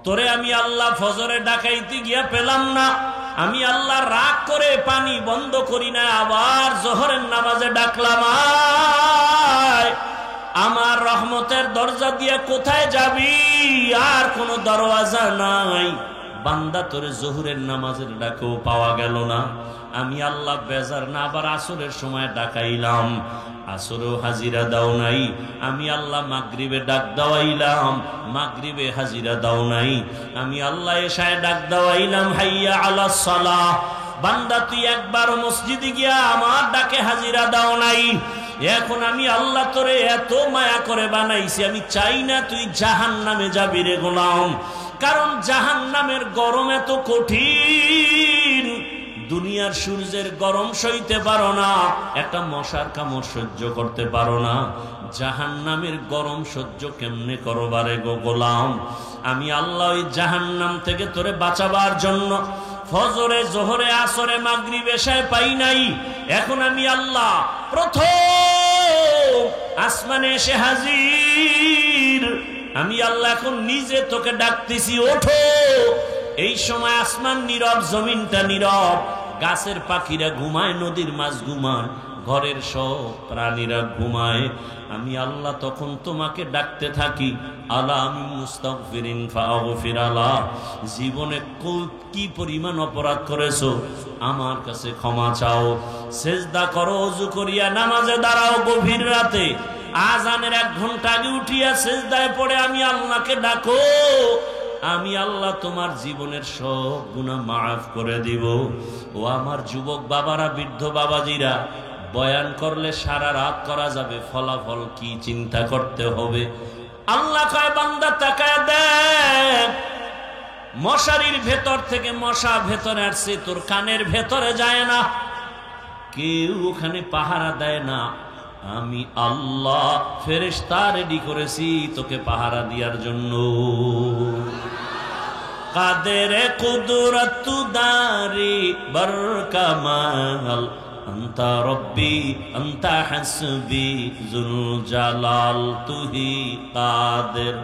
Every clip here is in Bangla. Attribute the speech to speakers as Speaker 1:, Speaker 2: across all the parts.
Speaker 1: তোরে আমি আল্লাহ ফজরে ডাকাইতে গিয়া পেলাম না, আমি আল্লাহ রাগ করে পানি বন্ধ করি না, আবার জোহরের নামাজে ডাকলাম, আয় আমার রহমতের দরজা দিয়ে কোথায় যাবি? আর কোনো দরওয়াজা নাই। বান্দা তোরে জোহরের নামাজের ডাকেও পাওয়া গেল না, আমি আল্লাহ বেজার না আবার আসরের সময় ডাকাইলাম, আসরেও হাজিরা দাও নাই। আমি আল্লাহ মাগরিবে ডাক দাওয়াইলাম, মাগরিবে হাজিরা দাও নাই। আমি আল্লাহ এশায় ডাক দাওয়াইলাম, হাইয়া আলাস সালাহ। বান্দা তুই একবার মসজিদে গিয়া আমার ডাকে হাজিরা দাও নাই। এখন আমি আল্লাহ তোরে এত মায়া করে বানাইছি, আমি চাই না তুই জাহান্নামে যাবি রে গোলাম, কারণ জাহান্নামের গরম এত কঠিন, দুনিয়ার সূর্যের গরম সইতে পারো না, একটা মশার কামড় সহ্য করতে পারো না, জাহান্নামের গরম সহ্য কেমনে করবারে গো গোলাম? আমি আল্লাহ ওই জাহান্নাম থেকে তোরে বাঁচাবার জন্য ফজরে জোহরে আসরে মাগরিব এশায় পাই নাই। এখন আমি আল্লাহ প্রথম আসমানে এসে হাজির, আমি আল্লাহ এখন নিজে তোকে ডাকতেছি, ওঠো। এই সময় আসমান নীরব, জমিনটা নীরব, গাছের পাখিরা ঘুমায়, নদীর মাছ ঘুমায়, ঘরের সব প্রাণীরা ঘুমায়। আমি আল্লাহ তখন তোমাকে ডাকতে থাকি, আলা আমি মুস্তাগফিরিন ফাগফির আলা, জীবনে কি পরিমাণ অপরাধ করেছো, আমার কাছে ক্ষমা চাও। সেজদা করো, ওযু করিয়া নামাজে দাঁড়াও, গভীর রাতে আজানের 1 ঘন্টা আগে উঠিয়া সেজদায় পড়ে আমি আল্লাহকে ডাকো, আমি আল্লাহ তোমার জীবনের সব গুনাহ মাফ করে দিব। ও আমার যুবক বাবারা, বৃদ্ধ বাবাজিরা, বয়ান করলে সারা রাত করা যাবে, ফলাফল কি চিন্তা করতে হবে। আল্লাহ কয় বান্দা তাকায় দেখ, মশারির ভেতর থেকে মশা ভেতরে আসছে, তোর কানের ভেতরে যায় না, কেউ ওখানে পাহারা দেয় না, আমি আল্লাহ ফেরেশতা রেডি করেছি তোকে পাহারা দেওয়ার জন্য। কাদের কুদরত দারি বরকামাল, আন্তা রব্বি আন্তা হাসবি জুল জালাল, তুহি কাদের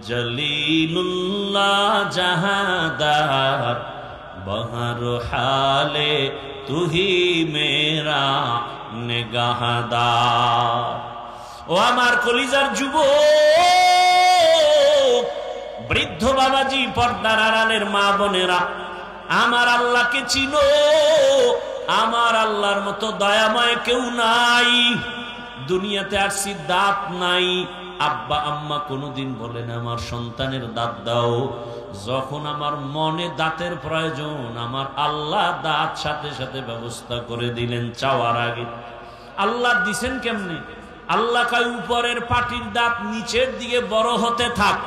Speaker 1: জলিলুল্লাহ জাহাদার, বহর হালে তুহি মেরা নেগাহদার। ও আমার কলিজার যুবক, বৃদ্ধ বাবাজি, পর্দার আড়ালের মা বোনেরা, আমার আল্লাহকে চিনো, আমার আল্লাহর মতো দয়াময় কেউ নাই। দুনিয়াতে আসছি, দাঁত নাই, আব্বা আম্মা কোনোদিন বলে না আমার সন্তানের দাঁত দাও। যখন আমার মনে দাঁতের প্রয়োজন, আমার আল্লাহ দাঁত সাথে সাথে ব্যবস্থা করে দিলেন চাওয়ার আগে। আল্লাহ দিছেন কেমনে? আল্লাহ কয় উপরের পাটির দাঁত নিচের দিকে বড় হতে থাক,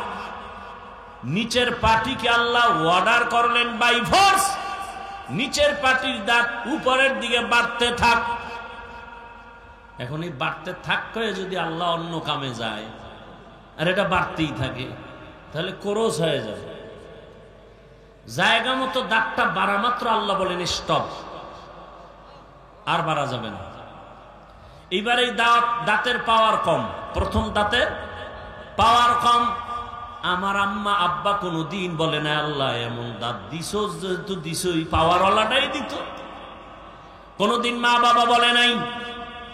Speaker 1: নিচের পাটিকে আল্লাহ অর্ডার করলেন বাই ফোর্স, নিচের পাটির দাঁত উপরের দিকে বাড়তে থাক। এখন এই বাড়তে থাক করে যদি আল্লাহ অন্য কামে যায় আর এটা বাড়তেই থাকে, তাহলে ক্রোশ হয়ে যায়। জায়গা মতো দাঁতটা বাড়া মাত্র আল্লাহ বলেন স্টপ, আর বাড়া যাবে না। এইবার এই দাঁতের পাওয়ার কম, প্রথম দাঁতের পাওয়ার কম। আমার আম্মা আব্বা কোনোদিন বলে না আল্লাহ এমন দাঁত দিছো, যেহেতু দিছই পাওয়ারওয়ালাটাই দিত। কোনোদিন মা বাবা বলে নাই,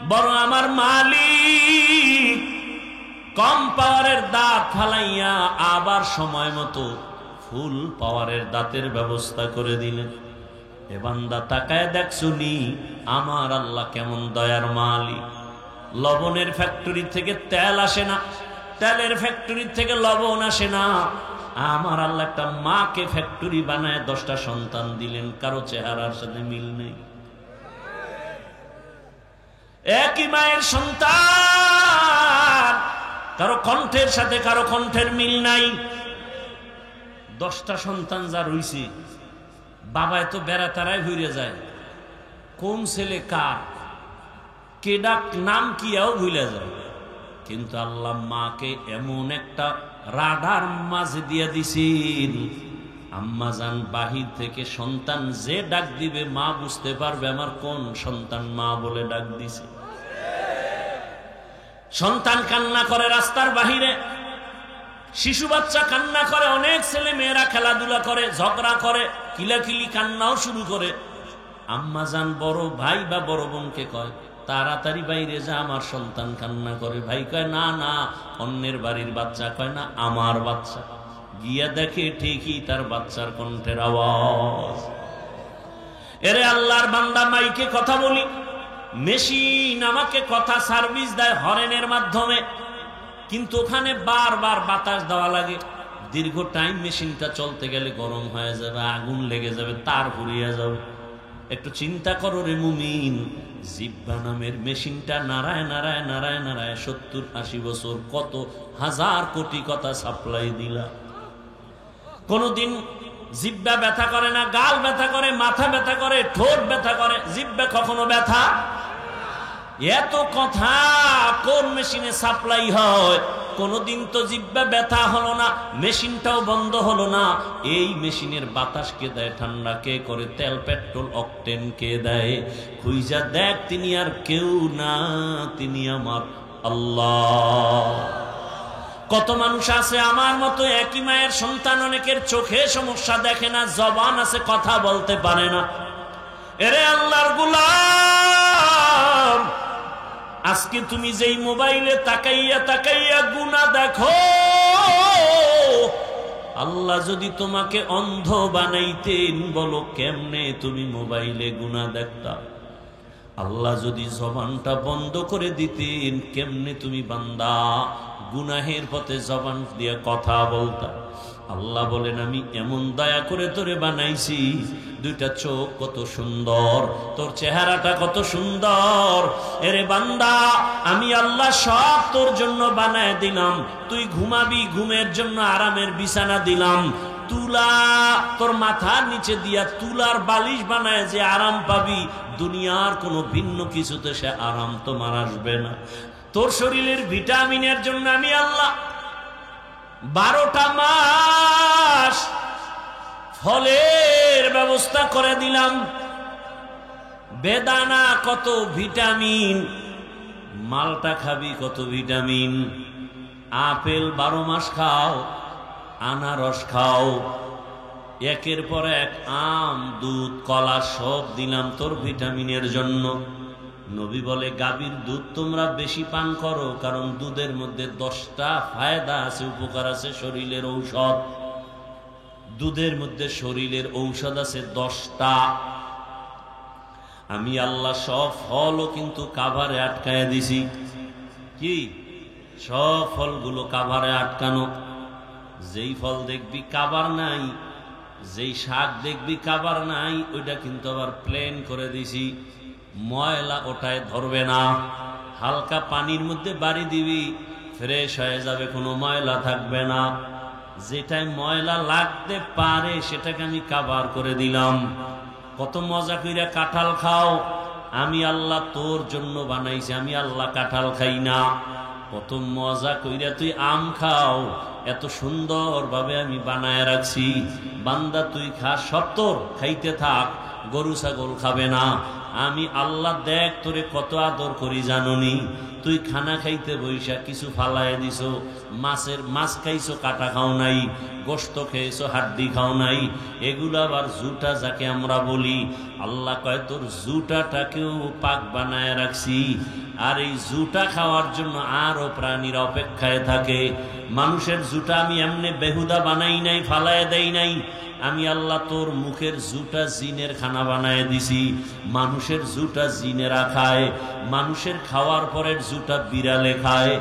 Speaker 1: বরং আমার মালিক কম পাওয়ারের দাঁত ফালাইয়া আবার সময় মতো ফুল পাওয়ারের দাঁতের ব্যবস্থা করে দিলেন। এ বান্দা তাকায় দেখ শুনি আমার আল্লাহ কেমন দয়ার মালিক। লবণের ফ্যাক্টরি থেকে তেল আসে না, তেলের ফ্যাক্টরি থেকে লবণ আসে না, আমার আল্লাহ একটা মাকে ফ্যাক্টরি বানায় 10টা সন্তান দিলেন, কারো চেহারার সাথে মিল নেই। একই মায়ের সন্তান, কারো কণ্ঠের সাথে কারো কণ্ঠের মিল নাই। 10টা সন্তান যা রইছে, বাবা এত বেড়াতারাই ভুলে যায় কোন ছেলে কার, কে ডাক নাম কিয়াও ভুলে যায়। কিন্তু আল্লাহ মাকে এমন একটা রাডার মাঝে দিয়ে দিছেন, আম্মা জান বাহির থেকে সন্তান যে ডাক দিবে মা বুঝতে পারবে আমার কোন সন্তান মা বলে ডাক দিছে। সন্তান কান্না করে রাস্তার বাহিরে, শিশু বাচ্চা কান্না করে, অনেক ছেলে মেয়েরা খেলাধুলা করে, ঝগড়া করে, কিলাকিলি কান্নাও শুরু করে। আম্মা জান বড় ভাই বা বড় বোনকে কয়, তাড়াতাড়ি বাইরে যা, আমার সন্তান কান্না করে। ভাই কয়, না না, অন্যের বাড়ির বাচ্চা। কয়, না, আমার বাচ্চা। গিয়া দেখে ঠিকই তার বাচ্চার কণ্ঠের আওয়াজ। এরে আল্লাহর বান্দা, মাইকে কথা বলি, মেশিন আমাকে কথা সার্ভিস দেয় হরেনের মাধ্যমে, কিন্তু ওখানে বারবার বাতাস দেওয়া লাগে। দীর্ঘ টাইম মেশিনটা চলতে গেলে গরম হয়ে যাবে, আগুন লেগে যাবে, তার পুড়িয়ে যাবে। একটু চিন্তা করো রে মুমিন, জিহ্বা নামের মেশিনটা নাড়ায় নাড়ায় নাড়ায় নাড়ায় 70-80 বছর কত হাজার কোটি কথা সাপ্লাই দিলা। কোনদিন জিহ্বা ব্যথা করে না? গাল ব্যথা করে, মাথা ব্যথা করে, ঠোঁট ব্যথা করে, জিহ্বা কখনো ব্যথা? এত কথা কোন মেশিনে সাপ্লাই হয়? কোনদিন তো জিহ্বা ব্যথা হলো না, মেশিনটাও বন্ধ হলো না। এই মেশিনের বাতাস কে দেয়? ঠান্ডা কে করে? তেল, পেট্রোল, অকটেন কে দেয়? খুঁজা দেখ, তিনি আর কেউ না, তিনি আমার আল্লাহ। কত মানুষ আছে আমার মতো, একই মায়ের সন্তান, অনেকের চোখে সমস্যা, দেখে না, জবান আছে, কথা বলতে পারে না। এরে আল্লাহর গোলাম, আজকে তুমি যেই মোবাইলে তাকাইয়া তাকাইয়া গুনাহ দেখো, আল্লাহ যদি তোমাকে অন্ধ বানাইতেন, বলো কেমনে তুমি মোবাইলে গুনাহ দেখতা? আল্লাহ যদি জবানটা বন্ধ করে দিতেন, কেমনে তুমি বান্দা গুনাহের পথে জবান দিয়ে কথা বলতা? আল্লাহ বলেন, আমি এমন দয়া করে তোরে বানাইছি, দুইটা চোখ কত সুন্দর, তোর চেহারাটা কত সুন্দর। এরে বান্দা, আমি আল্লাহ সব তোর জন্য বানায় দিলাম। তুই ঘুমাবি, ঘুমের জন্য আরামের বিছানা দিলাম। তুলা তোর মাথার নিচে দিয়া তুলার বালিশ বানায় যে আরাম পাবি, দুনিয়ার কোনো ভিন্ন কিছুতে সে আরাম তোমার আসবে না। তোর শরীরের ভিটামিনের জন্য আমি আল্লাহ 12টা মাস ফলের ব্যবস্থা করে দিলাম। বেদানা কত ভিটামিন, মালটা খাবি কত ভিটামিন, আপেল 12 মাস খাও, আনারস খাও, একের পর এক আম, দুধ, কলা সব দিলাম তোর ভিটামিনের জন্য। নবী বলে, গাভীর দুধ তোমরা বেশি পান করো, কারণ দুধের মধ্যে 10টা ফায়দা আছে, উপকার আছে, শরীরের ঔষধ। দুধের মধ্যে শরীরের ঔষধ আছে 10টা। আমি আল্লাহ সব ফলও কিন্তু কাভারে আটকায় দিছি। কি? সব ফলগুলো কাভারে আটকানো। যেই ফল দেখবি কাভার নাই, যেই শাক দেখবি কাভার নাই, ওইটা কিন্তু আবার প্লেন করে দিছি। ময়লা ওটায় ধরবে না, হালকা পানির মধ্যে বাড়ি দিবি, ফ্রেশ হয়ে যাবে, কোনো ময়লা থাকবে না। যেটায় ময়লা লাগতে পারে সেটাকে আমি কাভার করে দিলাম। কত মজা কইরা কাঁঠাল খাও, আমি আল্লাহ তোর জন্য বানাইছি, আমি আল্লাহ কাঁঠাল খাই না। কত মজা কইরা তুই আম খাও, এত সুন্দর ভাবে আমি বানায় রাখছি। বান্দা তুই খা, সব তোর, খাইতে থাক, গরু ছাগল খাবে না। আমি আল্লাহ দেখ তোরে কত আদর করি জাননি। তুই খানা খাইতে বইসা কিছু ফালায় দিছো, মাছ খাইছো, কাটা খাও নাই, গোশত খেয়েছো, হাড্ডি খাও নাই, এগুলো আবার জুটা যাকে আমরা বলি। আল্লাহ কয় তোর জুটাটাকেও পাক বানায় রাখছি। আর এই জুটা খাওয়ার জন্য আরো প্রাণীরা অপেক্ষায় থাকে। মানুষের জুটা আমি এমনি বেহুদা বানাই নাই, ফালায় দেই নাই। আমি আল্লাহ তোর মুখের জুটা জিনের খানা বানায় দিছি। মানুষের জুটা জিনেরা খায়, মানুষের খাওয়ার পরের জুটা বিড়ালে খায়,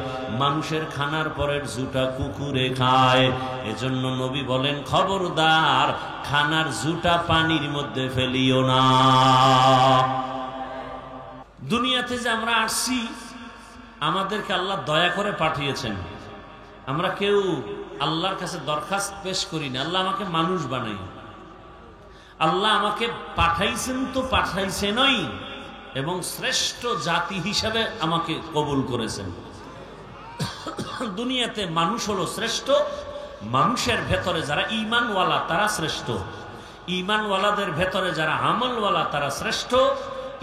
Speaker 1: মানুষের খানার পরের জুটা কুকুরে খায়। এজন্য নবী বলেন, খবরদার খানার জুটা পানির মধ্যে ফেলিও না। দুনিয়াতে যে আমরা আসছি, আমাদেরকে আল্লাহ দয়া করে পাঠিয়েছেন। আমরা কেউ আল্লাহর কাছে দরখাস্ত পেশ করি না, আল্লাহ আমাকে মানুষ বানাই। আল্লাহ আমাকে পাঠাইছেন তো পাঠাইছেনই, এবং শ্রেষ্ঠ জাতি হিসাবে আমাকে কবুল করেছেন। দুনিয়াতে মানুষ হলো শ্রেষ্ঠ। মানুষের ভেতরে যারা ঈমানওয়ালা তারা শ্রেষ্ঠ, ঈমানওয়ালাদের ভেতরে যারা আমলওয়ালা তারা শ্রেষ্ঠ,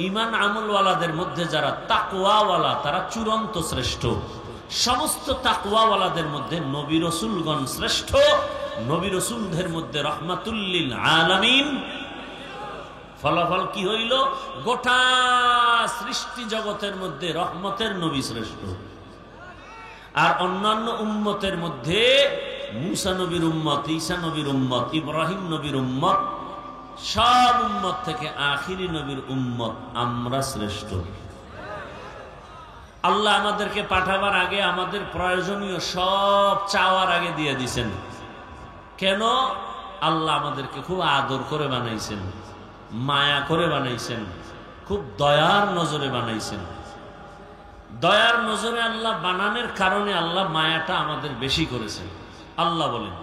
Speaker 1: ঈমান আমলওয়ালাদের মধ্যে যারা তাকওয়াওয়ালা তারা চূড়ান্ত শ্রেষ্ঠ। সমস্ত তাকওয়াওয়ালাদের মধ্যে নবী রাসূলগণ শ্রেষ্ঠ, নবী রাসূলদের মধ্যে রাহমাতুল লিল আলামিন। ফলাফল কি হইল? গোটা সৃষ্টি জগতের মধ্যে রহমতের নবী শ্রেষ্ঠ, আর অন্যান্য উম্মতের মধ্যে মুসা নবীর উম্মত, ঈসা নবীর উম্মত, ইব্রাহিম নবীর উম্মত, সব উম্মত থেকে আখিরি নবীর উম্মত আমরা শ্রেষ্ঠ। আল্লাহ আমাদেরকে পাঠাবার আগে আমাদের প্রয়োজনীয় সব চাওয়ার আগে দিয়ে দিছেন। কেন? আল্লাহ আমাদেরকে খুব আদর করে বানাইছেন, মায়া করে বানাইছেন, খুব দয়ার নজরে বানাইছেন। দয়ার নজরে আল্লাহ বানানোর কারণে আল্লাহ মায়াটা আমাদের বেশি করেছেন। আল্লাহ বলেন,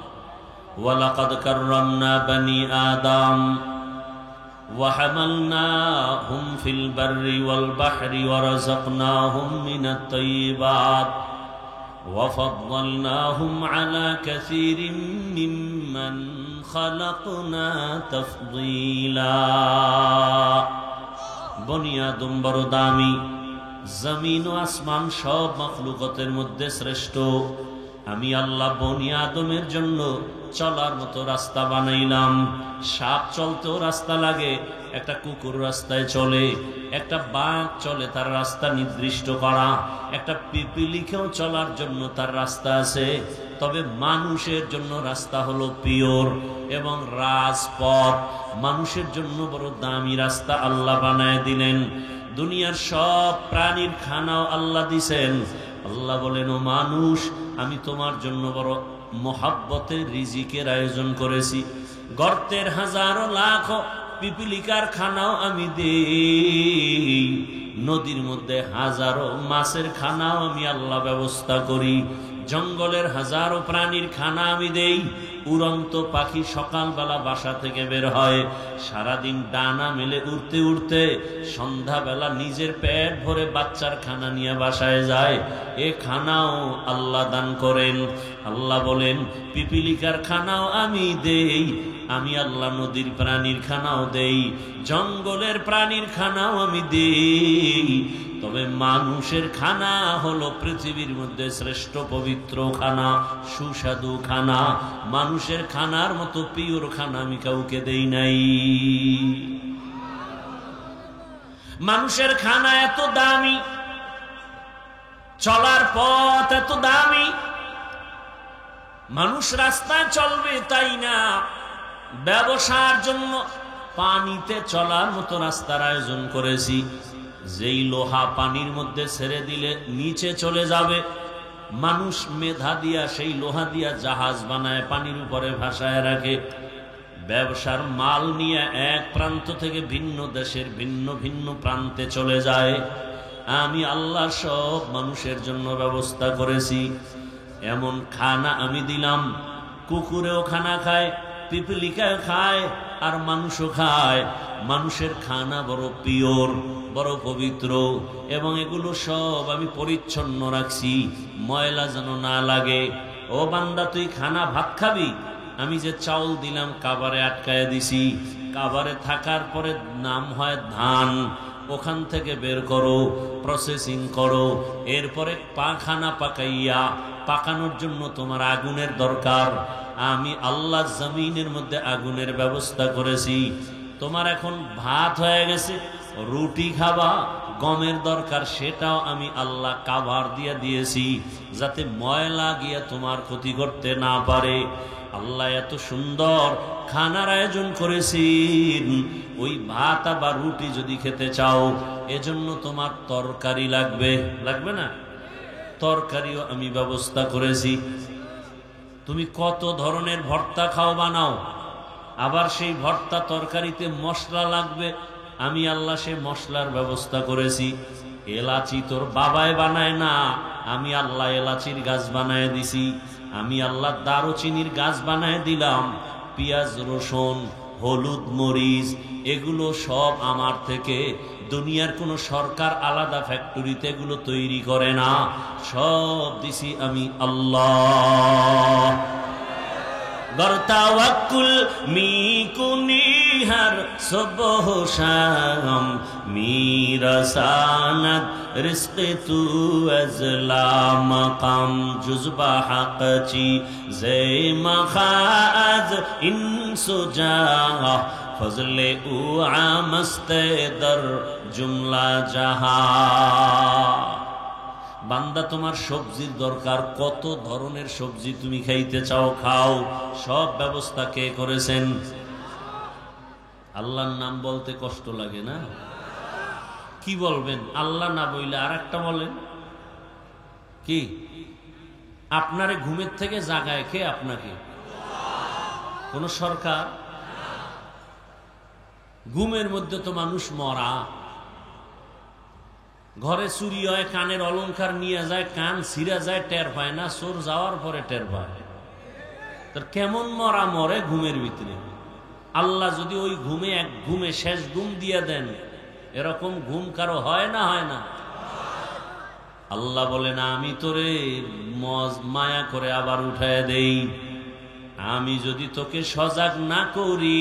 Speaker 1: ওয়ালাকাদ কাররামনা বানি আদম ওয়া হামালনাহুম ফিল বাররি ওয়াল বাহরি ওয়া রাযাকনাহুম মিনাত তাইয়্যিবাত ওয়া ফাদ্দালনাহুম আলা কাসীরিম মিম্মান খালাকনা তাফদীলা। বনি আদম বড় দামি, জমিন ও আসমান সব মাখলুকাতের মধ্যে শ্রেষ্ঠ। আমি আল্লাহ বনি আদমের জন্য চলার মতো রাস্তা বানাইলাম। সাপ চলতেও রাস্তা লাগে, একটা কুকুর রাস্তায় চলে, একটা বাঘ চলে, তার রাস্তা নির্দিষ্ট করা, একটা পিপিলিকেও চলার জন্য তার রাস্তা আছে। তবে মানুষের জন্য রাস্তা হলো পিওর এবং রাজপথ। মানুষের জন্য বড় দামি রাস্তা আল্লাহ বানায় দিলেন। দুনিয়ার সব প্রাণীর খানাও আল্লাহ দিছেন। আল্লাহ বলেন, ও মানুষ, আমি তোমার জন্য বড় মোহাব্বতের রিজিকের আয়োজন করেছি। গর্তের হাজারো লাখ পিপিলিকার খানাও আমি দেই, নদীর মধ্যে হাজারো মাছের খানাও আমি আল্লাহ ব্যবস্থা করি, জঙ্গলের হাজারো প্রাণীর খানা আমি দেই। উড়ন্ত পাখি সকালবেলা বাসা থেকে বের হয়, সারাদিন ডানা মেলে উড়তে উড়তে সন্ধ্যাবেলা নিজের পেট ভরে বাচ্চার খানা নিয়ে বাসায় যায়। এ খানাও আল্লাহ দান করেন। আল্লাহ বলেন, পিপিলিকার খানাও আমি দেই, আমি আল্লাহ নদীর প্রাণীর খানাও দেই, জঙ্গলের প্রাণীর খানাও আমি দেই। তবে মানুষের খানা হলো পৃথিবীর মধ্যে শ্রেষ্ঠ পবিত্র খানা, সুস্বাদু খানা। মানুষের খানার মতো পিওর খানা আমি কাউকে দেই নাই। মানুষের খানা এত দামি, চলার পথ এত দামি। মানুষ রাস্তায় চলবে তাই না, ব্যবসার জন্য পানিতে চলার মতো রাস্তার আয়োজন করেছি। যেই লোহা পানির মধ্যে ছেড়ে দিলে নিচে চলে যাবে, মানুষ মেধা দিয়া সেই লোহা দিয়া জাহাজ বানায় পানির উপরে ভাসায় রাখে। ব্যবসার মাল নিয়ে এক প্রান্ত থেকে ভিন্ন দেশের ভিন্ন ভিন্ন প্রান্তে চলে যায়। আমি আল্লাহ সব মানুষের জন্য ব্যবস্থা করেছি। এমন খানা আমি দিলাম, কুকুরেও খানা খায়, পিপিলিকাও খায়, আর মানুষও খায়। মানুষের খানা বড় পিওর, বড় পবিত্র, এবং এগুলো সব আমি পরিচ্ছন্ন রাখছি, ময়লা যেন না লাগে। ও বান্দা, তুই খানা ভাত খাবি, আমি যে চাউল দিলাম কাবারে আটকায় দিছি, কাবারে থাকার পরে নাম হয় ধান, ওখান থেকে বের করো, প্রসেসিং করো, এরপরে খানা পাকাইয়া পাকানোর জন্য তোমার আগুনের দরকার। আমি আল্লাহ জমিনের মধ্যে আগুনের ব্যবস্থা করেছি। তোমার এখন ভাত হয়ে গেছে, রুটি খাবা, গমের দরকার, সেটাও আমি আল্লাহ কাভার দিয়ে দিয়েছি, যাতে ময়লা গিয়ে তোমার ক্ষতি করতে না পারে। আল্লাহ এত সুন্দর খানার আয়োজন করেছেন। ওই ভাত বা রুটি যদি খেতে চাও, এজন্য তোমার তরকারি লাগবে, লাগবে না? তরকারিও আমি ব্যবস্থা করেছি। তুমি কত ধরনের ভর্তা খাও বানাও, আবার সেই ভর্তা তরকারিতে মশলা লাগবে, আমি আল্লাহ সে মশলার ব্যবস্থা করেছি। এলাচি তোর বাবায় বানায় না, আমি আল্লাহ এলাচির গাছ বানায় দিছি। আমি আল্লাহ দারুচিনির গাছ বানায় দিলাম। পেঁয়াজ, রসুন, হলুদ, মরিচ, এগুলো সব আমার থেকে। দুনিয়ার কোনো সরকার আলাদা ফ্যাক্টরিতে এগুলো তৈরি করে না, সব দিছি আমি আল্লাহ। गर तवक्कुल मी कुनी हर सुबह शाम मीरा सानत रिस्क तू अज़ला मकाम जुज़बा हक़ची ज़े मखाज़ इंसुजा फज़ले उ आमस्ते दर जुमला जहां। বান্দা তোমার সবজির দরকার, কত ধরনের সবজি তুমি খাইতে চাও খাও, সব ব্যবস্থা কে করেছেন? আল্লাহর নাম বলতে কষ্ট লাগে না? কি বলবেন? আল্লাহ না বইলে আর একটা বলেন কি? আপনারে ঘুমের থেকে জাগায় কে? আপনাকে কোন সরকার? ঘুমের মধ্যে তো মানুষ মরা। ঘরে চুরি হয়, কানের অলংকার নিয়ে যায়, কান ছিঁড়া যায়, টের পায় না, চোর যাওয়ার পরে টের পায়। তার কেমন মরা মরে ঘুমের ভিতরে। আল্লাহ যদি ওই ঘুমে এক ঘুমে শেষ ঘুম দিয়ে দেন, এরকম ঘুম কারো হয় না? হয় না? আল্লাহ বলে না, আমি তোরে মায়া করে আবার উঠায় দেই। আমি যদি তোকে সজাগ না করি,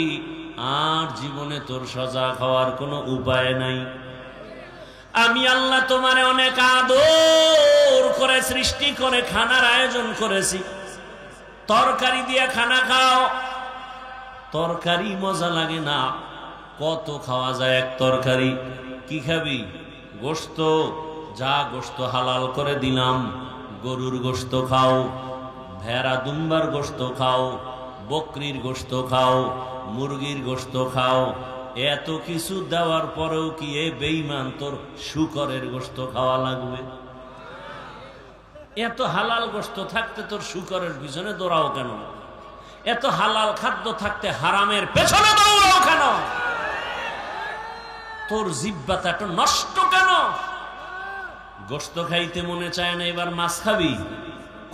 Speaker 1: আর জীবনে তোর সজাগ হওয়ার কোনো উপায় নাই। আমি আল্লাহ তোমারে অনেক আদর করে সৃষ্টি করে খানার আয়োজন করেছি। তরকারি দিয়ে খানা খাও, তরকারি মজা লাগে না? কত খাওয়া যায় এক তরকারি? কি খাবি? গোশত, যা গোশত হালাল করে দিলাম। গরুর গোশত খাও, ভেড়া দুম্বার গোশত খাও, বকরির গোশত খাও, মুরগির গোশত খাও। এত কিছু দেওয়ার পরেও কি এ বেঈমান তোর শূকরের গোশত খাওয়া লাগবে? এত হালাল গোশত থাকতে তোর শূকরের পিছনে দৌড়াও কেন? এত হালাল খাদ্য থাকতে হারামের পেছনে দৌড়াও কেন? তোর জিহ্বাটা এত নষ্ট কেন? গোশত খাইতে মনে চায় না, এবার মাছ খাবি?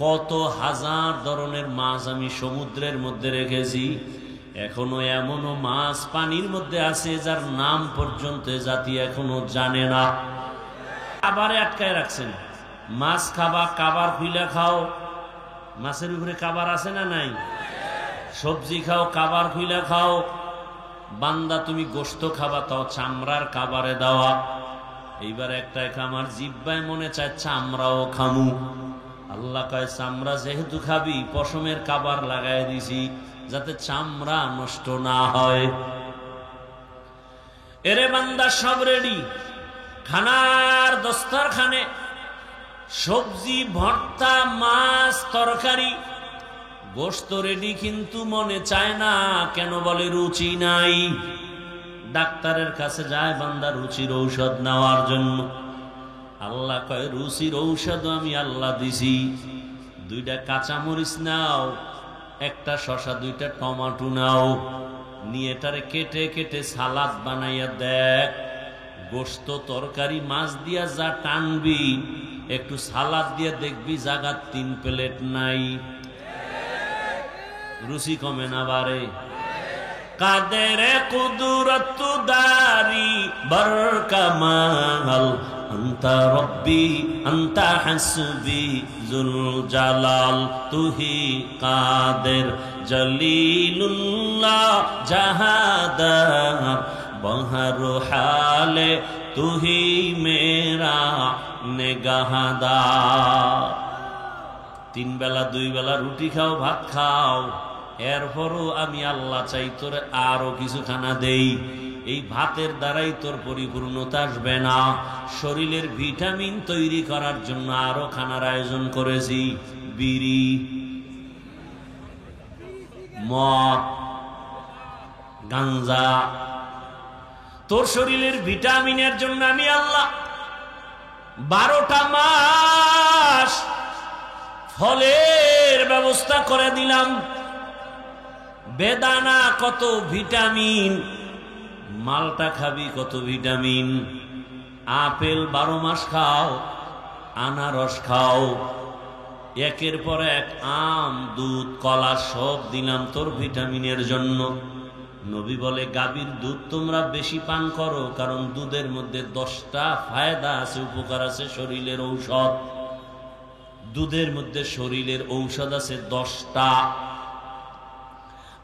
Speaker 1: কত হাজার ধরনের মাছ আমি সমুদ্রের মধ্যে রেখেছি, এখনো এমনও মাছ পানির মধ্যে আছে যার নাম পর্যন্ত জাতি এখনো জানে না। কাবারে আটকায় রাখছেন। মাছ খাবা, কাবার খুইলা খাও। মাছের উপরে কাবার আছে না নাই? সবজি খাও, কাবার খুইলা খাও। বান্দা তুমি গোশত খাবা, তাও চামড়ার কাবারে দেওয়া। এইবার একটা আমার জিহ্বায় মনে চায় চামড়াও খামু। আল্লাহ কয় চামড়া যেহেতু খাবি, পশমের কাবার লাগাই দিছি যাতে চামড়া নষ্ট না হয়। এরে বান্দা, সব রেডি। খানার দস্তরখানে সবজি, ভর্তা, মাছ, তরকারি, গোশত রেডি, কিন্তু মনে চায় না। কেন বলে? রুচি নাই। ডাক্তারের কাছে যায় বান্দা রুচির ঔষধ নেওয়ার জন্য। আল্লাহ কয় রুচির ঔষধ আমি আল্লাহ দিছি। দুইটা কাঁচামরিচ নাও, একটা শসা, দুইটা টমাটো নাও, নিয়ে এটারে কেটে কেটে সালাদ বানাইয়া দেখ। গোশত, তরকারি, মাছ দিয়া যা টানবি, একটু সালাদ দিয়ে দেখবি জায়গা 3 প্লেট নাই। রুচি কমে না বারে? কাদের কুদরত দারি বরকামাল আন্তা রব্বি আন্তা হাসবি জুল জালাল তুহি কাদের জলিলুল্লাহ জাহাদার বহর হালে তুহি মেরা নেগাহাদার। 3 বেলা 2 বেলা রুটি খাও, ভাত খাও, এরপরও আমি আল্লাহ চাই তোর আরো কিছু খানা দেই। এই ভাতের দ্বারাই তোর পরিপূর্ণতা আসবে না। শরীরের ভিটামিন তৈরি করার জন্য আরো খানার আয়োজন করেছি। বিড়ি, মদ, গাঞ্জা, তোর শরীরের ভিটামিনের জন্য আমি আল্লাহ 12টা মাস ফলের ব্যবস্থা করে দিলাম। বেদানা কত ভিটামিন, মালটা খাবি কত ভিটামিন, আপেল 12 মাস খাও, আনারস খাও, একের পর এক আম, দুধ, কলা সব দিলাম তোর ভিটামিনের জন্য। নবী বলে গাভীর দুধ তোমরা বেশি পান করো, কারণ দুধের মধ্যে 10টা ফায়দা আছে, উপকার আছে, শরীরের ঔষধ। দুধের মধ্যে শরীরের ঔষধ আছে 10টা।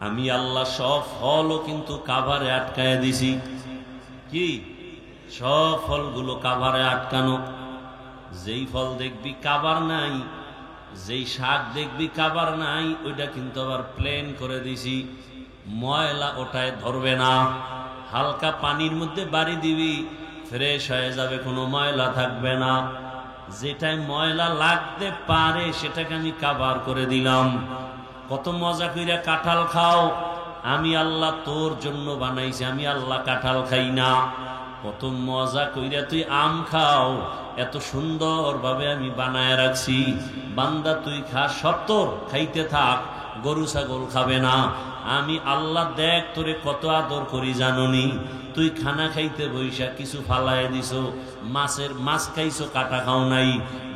Speaker 1: আমি আল্লাহ সব ফলও কিন্তু কাভারে আটকায় দিছি। কি? সব ফলগুলো কাভারে আটকানো। যেই ফল দেখবি কাভার নাই, যেই শাক দেখবি কাভার নাই, ওইটা কিন্তু আবার প্লেন করে দিছি, ময়লা ওটায় ধরবে না। হালকা পানির মধ্যে বাড়ি দিবি, ফ্রেশ হয়ে যাবে, কোনো ময়লা থাকবে না। যেটায় ময়লা লাগতে পারে সেটাকে আমি কাভার করে দিলাম। কত মজা কইরা কাঁঠাল খাও, আমি আল্লাহ তোর জন্য বানাইছি, আমি আল্লাহ কাঁঠাল খাই না। কত মজা কইরা তুই আম খাও, এত সুন্দর ভাবে আমি বানায় রাখছি, বান্দা তুই খা, সব তোর, খাইতে থাক, গরু ছাগল খাবে না। আমি আল্লাহ দেখ তোরে কত আদর করি জাননি। তুই খানা খাইতে বইসা কিছু ফালায় দিছো, মাছ খাইছো, কাটা খাও নাই,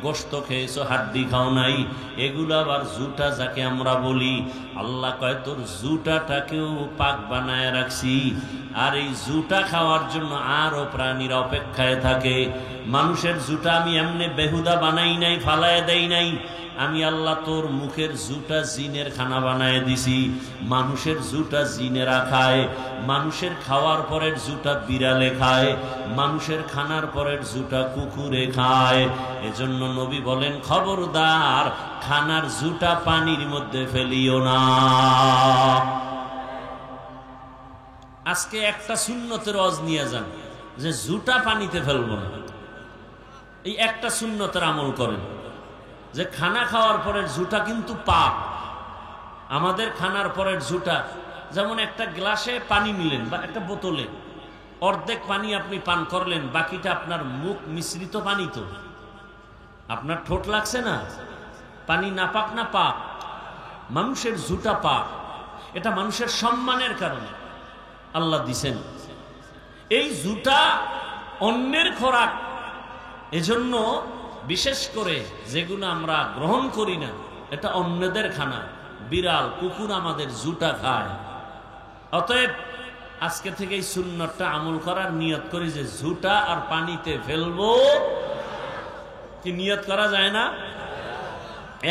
Speaker 1: গোস্ত খেয়েছো, হাড্ডি খাও নাই, এগুলো আবার জুটা যাকে আমরা বলি। আল্লাহ কয় তোর জুটাটাকেও পাক বানায় রাখছি। আর এই জুটা খাওয়ার জন্য আরো প্রাণীরা অপেক্ষায় থাকে। মানুষের জুটা আমি এমনি বেহুদা বানাই নাই, ফালায় দেই নাই। আমি আল্লাহ তোর মুখের জুটা জিনের খানা বানায় দিছি। মানুষের জুটা জিনেরা খায়, মানুষের খাওয়ার পরের জুটা বিড়ালে খায়, মানুষের খানার পরের জুটা কুকুরে খায়। এজন্য নবী বলেন, খবরদার খানার জুটা পানির মধ্যে ফেলিও না। আজকে একটা সুন্নতের ওয়াজ নিয়ে যান যে জুটা পানিতে ফেলবো না। এই একটা সুন্নতের আমল করেন যে খানা খাওয়ার পরের জুটা কিন্তু পাপ। আমাদের খানার পরের জুটা, যেমন একটা গ্লাসে পানি নিলেন বা একটা বোতলে অর্ধেক পানি আপনি পান করলেন, বাকিটা আপনার মুখ মিশ্রিত পানি, তো আপনার ঠোঁট লাগছে না, পানি নাপাক না পাপ? মানুষের জুটা পাপ। এটা মানুষের সম্মানের কারণে আল্লাহ দিছেন। এই জুটা অন্যের খোরাক, এজন্য বিশেষ করে যেগুলো আমরা গ্রহণ করি না, এটা অন্যদের খানা। বিড়াল কুকুর আমাদের জুটা খায়। অতএব আজকে থেকে এই সুন্নতটা আমল করার নিয়ত করি যে জুটা আর পানিতে ফেলবো। কি নিয়ত করা যায় না?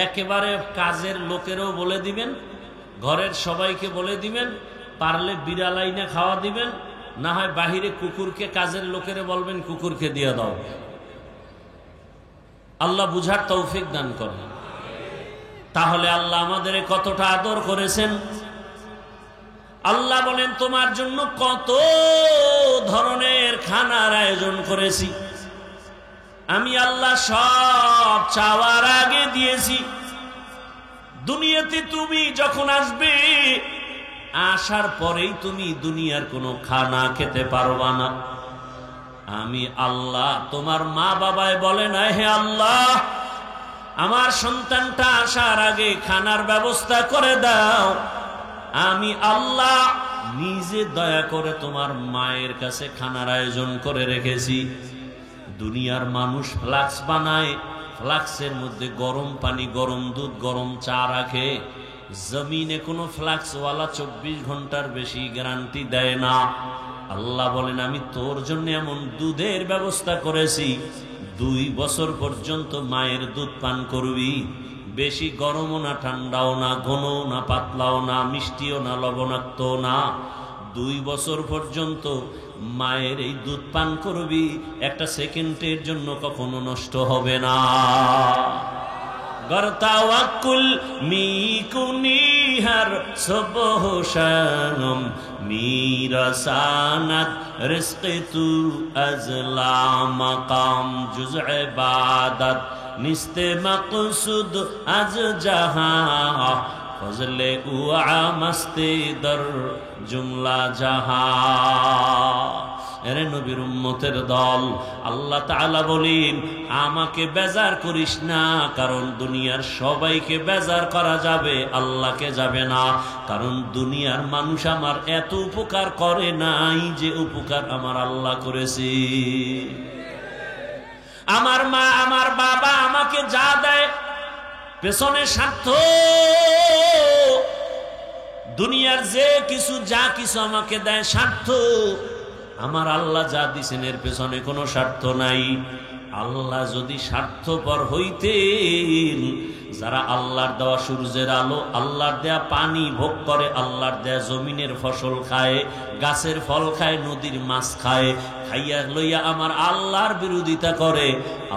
Speaker 1: একেবারে কাজের লোকেরও বলে দিবেন, ঘরের সবাইকে বলে দিবেন, পারলে বিড়াল আইনা খাওয়া দিবেন, না হয় বাহিরে কুকুরকে, কাজের লোকেরে বলবেন কুকুরকে দিয়ে দাও। আল্লাহ বুঝার তৌফিক দান করেন। তাহলে আল্লাহ আমাদের কতটা আদর করেছেন। আল্লাহ বলেন তোমার জন্য কত ধরনের খানার আয়োজন করেছি, আমি আল্লাহ সব চাওয়ার আগে দিয়েছি। দুনিয়াতে তুমি যখন আসবে, আসার পরেই তুমি দুনিয়ার কোনো খানা খেতে পারবা না। আমি আল্লাহ, তোমার মা বাবায় বলে না, হে আল্লাহ আমার সন্তানটা আসার আগে খানার ব্যবস্থা করে দাও। আমি আল্লাহ নিজে দয়া করে তোমার মায়ের কাছে খানার আয়োজন করে রেখেছি। দুনিয়ার মানুষ ফ্লাক্স বানায়, ফ্লাক্সের মধ্যে গরম পানি, গরম দুধ, গরম চা রাখে। জমিনে কোনো ফ্লাক্সওয়ালা 24 ঘন্টার বেশি গ্যারান্টি দেয় না। আল্লাহ বলেন আমি তোর জন্য এমন দুধের ব্যবস্থা করেছি, 2 বছর পর্যন্ত মায়ের দুধ পান করবি। বেশি গরমও না, ঠান্ডাও না, ঘনও না, পাতলাও না, মিষ্টিও না, লবণাক্ত না। 2 বছর পর্যন্ত মায়ের এই দুধ পান করবি, একটা সেকেন্ডের জন্য কখনো নষ্ট হবে না। গরতাওয়াক্কুল মিকুনিহার সবহ শানম মিরাসানাত রিজকে তু আজলা মাকাম জুজ ইবাদত নিস্তে মাকসুদ আজ জাহা ফজলে উআ মস্তে দর জুমলা জাহা। এরে নবীর উম্মতের দল, আল্লাহ তাআলা বলেন আমাকে বেজার করিস না, কারণ দুনিয়ার সবাইকে বেজার করা যাবে, আল্লাহকে যাবে না। কারণ দুনিয়ার মানুষ আমার এত উপকার করে নাই যে উপকার আমার আল্লাহ করেছে। আমার মা, আমার বাবা আমাকে যা দেয় পেছনে স্বার্থ। দুনিয়ার যে কিছু, যা কিছু আমাকে দেয় স্বার্থ। আমার আল্লাহ যা দিছেন এর পেছনে কোনো স্বার্থ নাই। আল্লাহ যদি স্বার্থপর হইতেন, যারা আল্লাহর দেওয়া সূর্যের আলো, আল্লাহর দেয়া পানি ভোগ করে, আল্লাহর দেয়া জমিনের ফসল খায়, গাছের ফল খায়, নদীর মাছ খায়, খাইয়া লইয়া আমার আল্লাহর বিরোধিতা করে,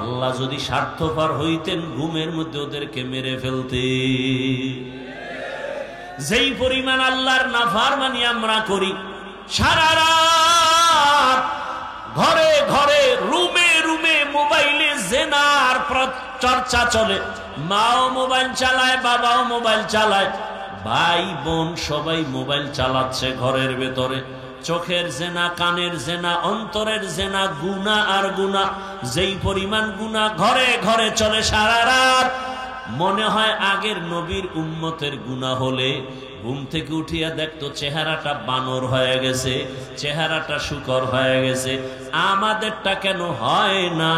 Speaker 1: আল্লাহ যদি স্বার্থপর হইতেন ঘুমের মধ্যে ওদেরকে মেরে ফেলতে। যেই পরিমাণ আল্লাহর নাফরমানি আমরা করি, সারা রাত ঘরে ঘরে রুমে রুমে মোবাইলে জিনার চর্চা চলে, মাও মোবাইল চালায়, বাবাও মোবাইল চালায়, ভাই বোন সবাই মোবাইল চালাচ্ছে ঘরের ভেতরে। চোখের জেনা, কানের জেনা, অন্তরের জেনা, গুনাহ আর গুনাহ। যেই পরিমাণ গুনাহ ঘরে ঘরে চলে সারা রাত, মনে হয় আগের নবীর উম্মতের গুনাহ হলে ঘুম থেকে উঠিয়া দেখতো চেহারাটা বানর হয়ে গেছে, চেহারাটা শুকর হয়ে গেছে। আমাদেরটা কেন হয় না?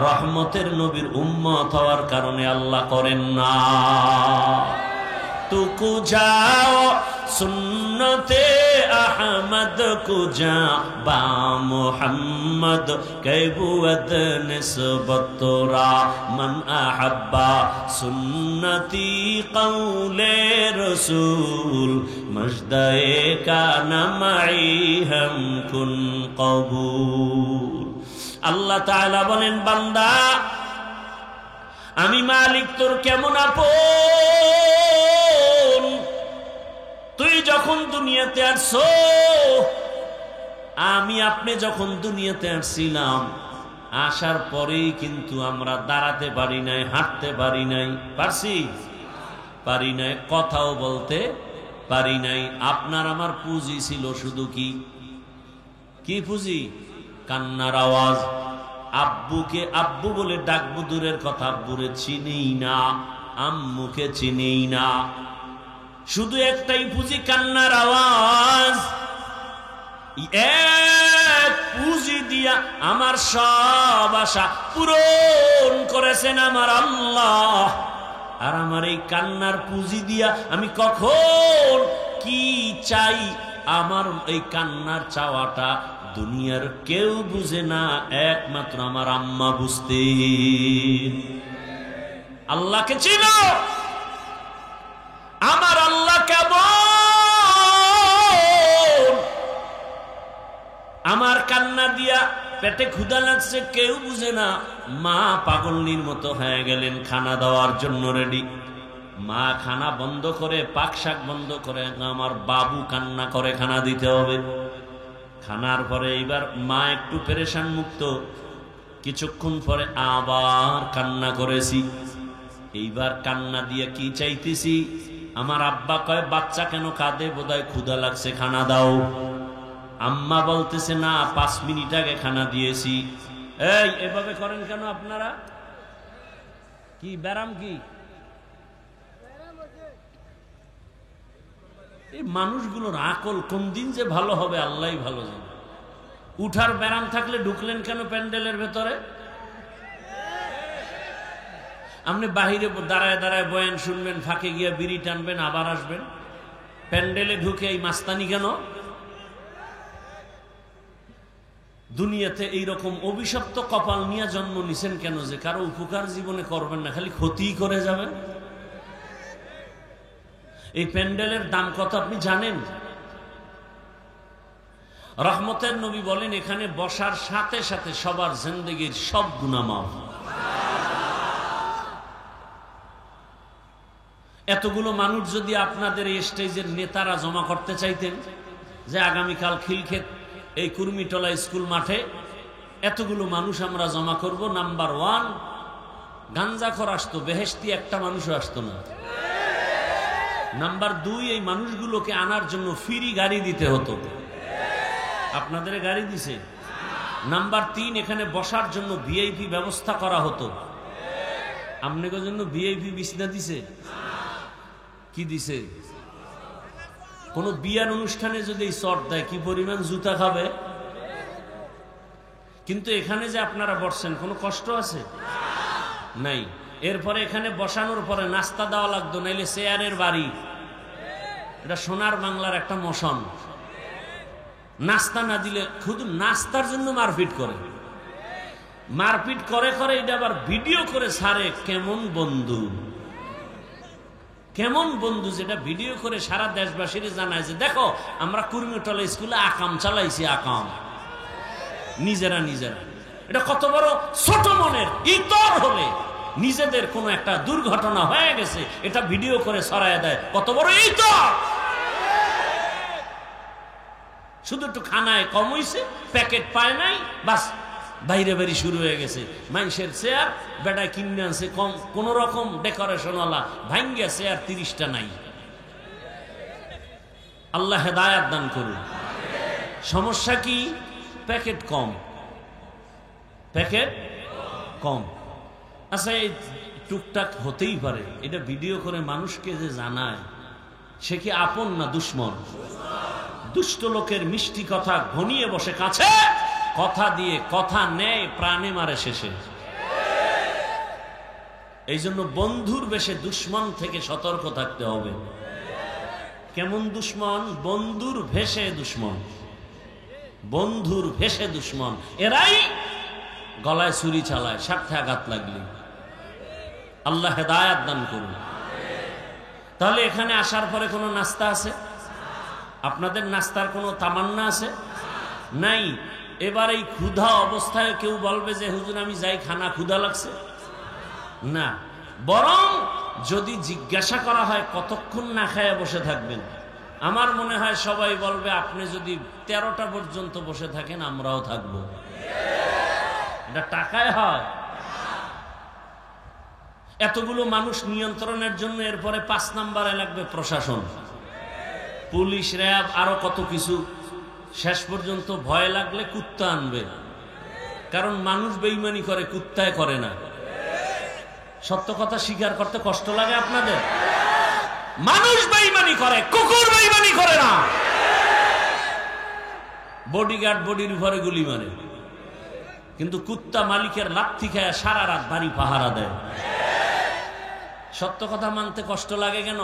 Speaker 1: রহমতের নবীর উম্মত হওয়ার কারণে আল্লাহ করেন না। তুকু যাও সুন্নতে আহমদ কুজা বা মুহাম্মদ কৈবুয়ত নিসবতরা মান আহাব্বা সুন্নতি কৌলে রসুল মজদায়ে কানা মাই হাম কুন কবুল। আল্লাহ তাআলা বলেন, বান্দা আমি মালিক তোর কেমন আপন। তুই যখন দুনিয়াতে আসছো, আমি আপনি যখন দুনিয়াতে আসছিলাম, আসার পরেই কিন্তু আমরা দাঁড়াতে পারি নাই, হাঁটতে পারি নাই, পারছি? পারি নাই, কথাও বলতে পারি নাই। আপনার আমার পুঁজি ছিল শুধু কি পুঁজি? কান্নার আওয়াজ। আব্বুকে আব্বু বলে ডাকবো দূরের কথা, আব্বুরে চিনেই না, আম্মুকে চিনেই না। শুধু একটাই পুঁজি, কান্নার আওয়াজ। এক পুঁজি দিয়া আমার সব আশা পূরণ করেছেন আমার আল্লাহ। আর আমার এই কান্নার পুঁজি দিয়া আমি কখন কি চাই, আমার এই কান্নার চাওয়াটা দুনিয়ার কেউ বুঝে না, একমাত্র আমার আম্মা বুঝতেন। আল্লাহকে চিনো? আমার আল্লাহ কেমন? আমার কান্না দিয়া পেটে ক্ষুধা লাগছে, কেউ বুঝে না। মা পাগলনির মতো হয়ে গেলেন, খানা দেওয়ার জন্য রেডি। মা খানা বন্ধ করে, পাক শাক বন্ধ করে, আমার বাবু কান্না করে, খানা দিতে হবে। খানার পরে এইবার মা একটু পেরেশান মুক্ত, কিছুক্ষণ পরে আবার কান্না করেছি। এইবার কান্না দিয়ে কি চাইতেছি, আমার আব্বা কয় বাচ্চা কেন কাঁদে, বোধহয় ক্ষুধা লাগছে, খানা দাও। আম্মা বলতেছে না, 5 মিনিট আগে খানা দিয়েছি। এই এভাবে করেন কেন আপনারা? কি ব্যারাম? কি এই মানুষগুলোর আকল কোন দিন যে ভালো হবে আল্লাহই ভালো জানে। উঠার ব্যারাম থাকলে ঢুকলেন কেন প্যান্ডেলের ভেতরে? আপনি বাহিরে দাঁড়ায় দাঁড়ায় বয়ান শুনবেন, ফাঁকে গিয়া বিড়ি টানবেন, আবার আসবেন। প্যান্ডেলে ঢুকে এই মাস্তানি কেন? দুনিয়াতে এইরকম অভিশপ্ত কপাল নিয়ে জন্ম নিছেন কেন যে কারো উপকার জীবনে করবেন না, খালি ক্ষতিই করে যাবেন? এই প্যান্ডেলের দাম কত আপনি জানেন? রহমতের নবী বলেন, এখানে বসার সাথে সাথে সবার জিন্দেগির সব গুনাহ মাফ। এতগুলো মানুষ যদি আপনাদের এই স্টেজের নেতারা জমা করতে চাইতেন যে আগামীকাল খিলক্ষেত এই কুর্মিটলা স্কুল মাঠে এতগুলো মানুষ আমরা জমা করব, নাম্বার 1 গাঞ্জাখোর আসতো, বেহেশতি একটা মানুষও আসতো না। নাম্বার 2 এই মানুষগুলোকে আনার জন্য ফ্রি গাড়ি দিতে হতো। আপনাদের গাড়ি দিছে? নাম্বার 3 এখানে বসার জন্য ভিআইপি ব্যবস্থা করা হতো। আপনাদের জন্য ভিআইপি বিছনা দিছে? কি দিছে? কোন বিয়ার অনুষ্ঠানে যদি শর্ট দেয় কি পরিমাণ জুতা খাবে। কিন্তু এখানে যে আপনারা বসছেন কোনো কষ্ট আছে? নাই। এরপরে এখানে বসানোর পরে নাস্তা দেওয়া লাগতো, নাইলে চেয়ারের বাড়ি। এটা সোনার বাংলার একটা মোশন। নাস্তা না দিলে শুধু নাস্তার জন্য মারপিট করে। মারপিট করে করে এটা আবার ভিডিও করে ছাড়ে। কেমন বন্ধু, কেমন বন্ধু যেটা ভিডিও করে সারা দেশবাসীর জানায় যে দেখো আমরা কুর্মিটলা স্কুলে আকাম চালাইছি, আকাম নিজেরা নিজেরা। এটা কত বড় ছোট মনের ইতর হলে নিজেদের কোনো একটা দুর্ঘটনা হয়ে গেছে এটা ভিডিও করে ছড়ায় দেয়, কত বড় ইতর। শুধু একটু খানায় কম হইছে, প্যাকেট পায় নাই, বাস বাইরে বাড়ি শুরু হয়ে গেছে। মানুষের চেয়ার বেটায় কিনে আনছে কম কোন রকম ডেকোরেশন ওয়ালা, ভাঙ্গিয়া চেয়ার 30টা নাই। আল্লাহ হেদায়াত দান করুন। সমস্যা কি? প্যাকেট কম, প্যাকেট কম। আচ্ছা এই টুকটাক হতেই পারে, এটা ভিডিও করে মানুষকে যে জানায় সে কি আপন না দুশ্মন? দুষ্ট লোকের মিষ্টি কথা ঘনিয়ে বসে কাছে, কথা দিয়ে কথা নেয়, প্রাণে মারে শেষে। এই জন্য বন্ধুর বেশে দুশ্মন থেকে সতর্ক থাকতে হবে। কেমন দুশ্মন? বন্ধুর ভেসে দুশ্মন, বন্ধুর ভেসে দুশ্মন। এরাই গলায় ছুরি চালায় স্বার্থে আঘাত লাগলে। আল্লাহ হেদায়াত দান করুন। তাহলে এখানে আসার পরে কোনো নাস্তা আছে? আপনাদের নাস্তার কোনো তামান্না আছে? নাই। এবার এই ক্ষুধা অবস্থায় কেউ বলবে যে হুজুর আমি যাই, খানা ক্ষুধা লাগছে না। বরং যদি জিজ্ঞাসা করা হয় কতক্ষণ না খায় বসে থাকবেন, আমার মনে হয় সবাই বলবে আপনি যদি 13টা পর্যন্ত বসে থাকেন আমরাও থাকব। এটা টাকায় হয়? এতগুলো মানুষ নিয়ন্ত্রণের জন্য এরপরে 5 নম্বরে লাগবে প্রশাসন, পুলিশ, র্যাব, আরো কত কিছু। শেষ পর্যন্ত ভয় লাগলে কুত্তা আনবে, কারণ মানুষ বেঈমানি করে, কুত্তায় করে না। সত্য কথা স্বীকার করতে কষ্ট লাগে আপনাদের? মানুষ বেঈমানি করে, কুকুর বেঈমানি করে না। বডিগার্ড বডির উপরে গুলি মারে, কিন্তু কুত্তা মালিকের লাথি খায় সারা রাত বাড়ি পাহারা দেয়। সত্য কথা মানতে কষ্ট লাগে কেন?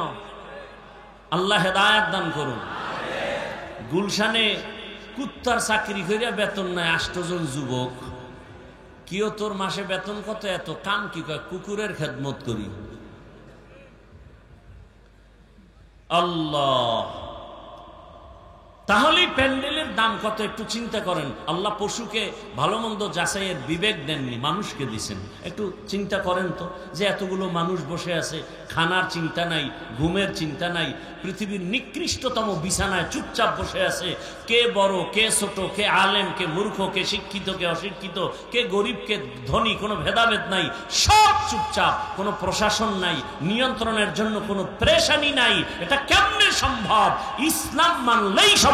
Speaker 1: আল্লাহ হেদায়াত দান করুন। গুলশানে কুত্তার চাকরি করিয়া বেতন নাই 8 জন যুবক। কিও তোর মাসে বেতন কত? এত। কাম কি? কয় কুকুরের খেদমত করি। আল্লাহ, তাহলে প্যান্ডেলের দাম কত একটু চিন্তা করেন। আল্লাহ পশুকে ভালো মন্দ যাচাইয়ের বিবেক দেননি, মানুষকে দিছেন। একটু চিন্তা করেন তো, যে এতগুলো মানুষ বসে আছে, খানার চিন্তা নাই, ঘুমের চিন্তা নাই, পৃথিবীর নিকৃষ্টতম বিছানায় চুপচাপ বসে আছে। কে বড়, কে ছোট, কে আলেম, কে মূর্খ, কে শিক্ষিত, কে অশিক্ষিত, কে গরিব, কে ধনী, কোনো ভেদাভেদ নাই, সব চুপচাপ। কোনো প্রশাসন নাই, নিয়ন্ত্রণের জন্য কোনো প্রেশানি নাই। এটা কেমনে সম্ভব? ইসলাম মানলেই সম্ভব।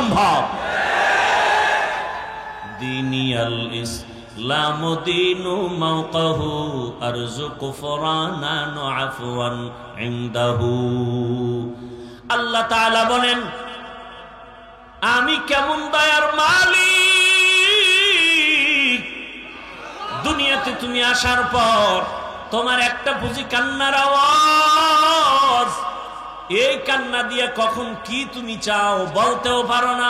Speaker 1: দিনিয়াল ইসলাম দিনু মাওকাহু আরজু কুফরানান আফওয়ান ইনদাহু। আল্লাহ তাআলা বলেন আমি কেমন দয়ার মালিক। দুনিয়াতে তুমি আসার পর তোমার একটা বুঝি কান্নার আওয়াজ। এই কান্না দিয়ে কখন কি তুমি চাও বলতেও পারো না।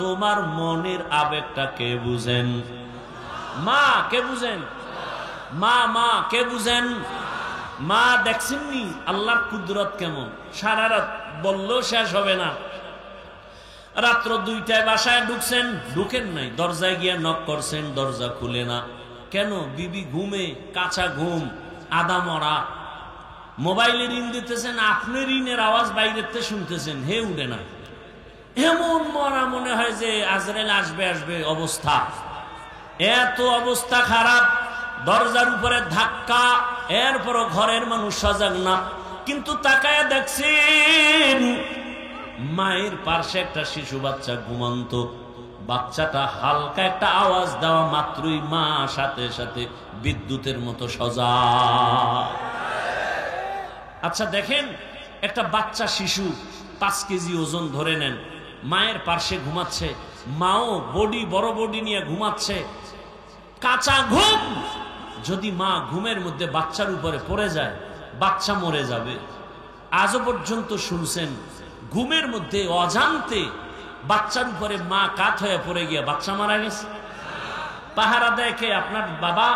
Speaker 1: তোমার মনের আবেগটা কে বুঝেন? মা কে বুঝেন? মা মা কে বুঝেন? মা দেখছেননি আল্লাহর কুদরত কেমন? সারা রাত বললেও শেষ হবে না। রাত্র 2টায় বাসায় ঢুকছেন, ঢুকেন নাই, দরজায় গিয়া নক করছেন, দরজা খুলে না। কেন? বিবি ঘুমে, কাঁচা ঘুম, আদা মরা। মোবাইলে রিং দিতেছেন, আপনি রিনের আওয়াজ বাইরেতে শুনতেছেন, হে উঠে না। এমন মরা মনে হয় যে আজরাইল আসবে আসবে অবস্থা। এত অবস্থা খারাপ, দরজার উপরে ধাক্কা। এরপরও ঘরের মানুষ সজাগ না, কিন্তু তাকায়া দেখছেন মায়ের পাশে একটা শিশু বাচ্চা ঘুমন্ত। বাচ্চাটা হালকা একটা আওয়াজ দেওয়া মাত্রই মা সাথে সাথে বিদ্যুতের মতো সজাগ। আচ্ছা দেখেন, একটা বাচ্চা শিশু 5 কেজি ওজন ধরে নেন, মায়ের পাশে ঘুমাচ্ছে। মাও বডি, বড় বডি নিয়ে ঘুমাচ্ছে, কাঁচা ঘুম। যদি মা ঘুমের মধ্যে বাচ্চার উপরে পড়ে যায়, বাচ্চা মরে যাবে। আজও পর্যন্ত শুনছেন ঘুমের মধ্যে অজান্তে বাচ্চার উপরে মা কাত হয়ে পড়ে গিয়া বাচ্চা মারা গেছে? পাহারা দেয় কে? আপনার বাবা।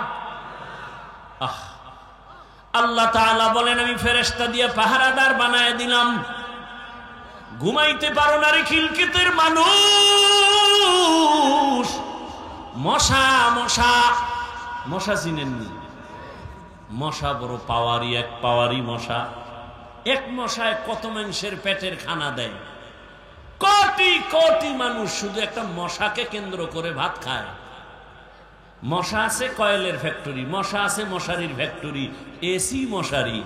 Speaker 1: আল্লাহ তাআলা বলেন আমি ফেরেশতা দিয়ে পাহারাদার বানায় দিলাম। ঘুমাইতে পারো না রে খিলকিতের মানুষ, মশা মশা মশা চিনেননি? মশা বড় পাওয়ারি, এক পাওয়ারি মশা। এক মশায় কত মানুষের পেটের খানা দেয়। কোটি কোটি মানুষ শুধু একটা মশাকে কেন্দ্র করে ভাত খায়। মশা আছে কয়েলের ফ্যাক্টরি, মশা আছে মশারির ফ্যাক্টরি, এসি মশারি।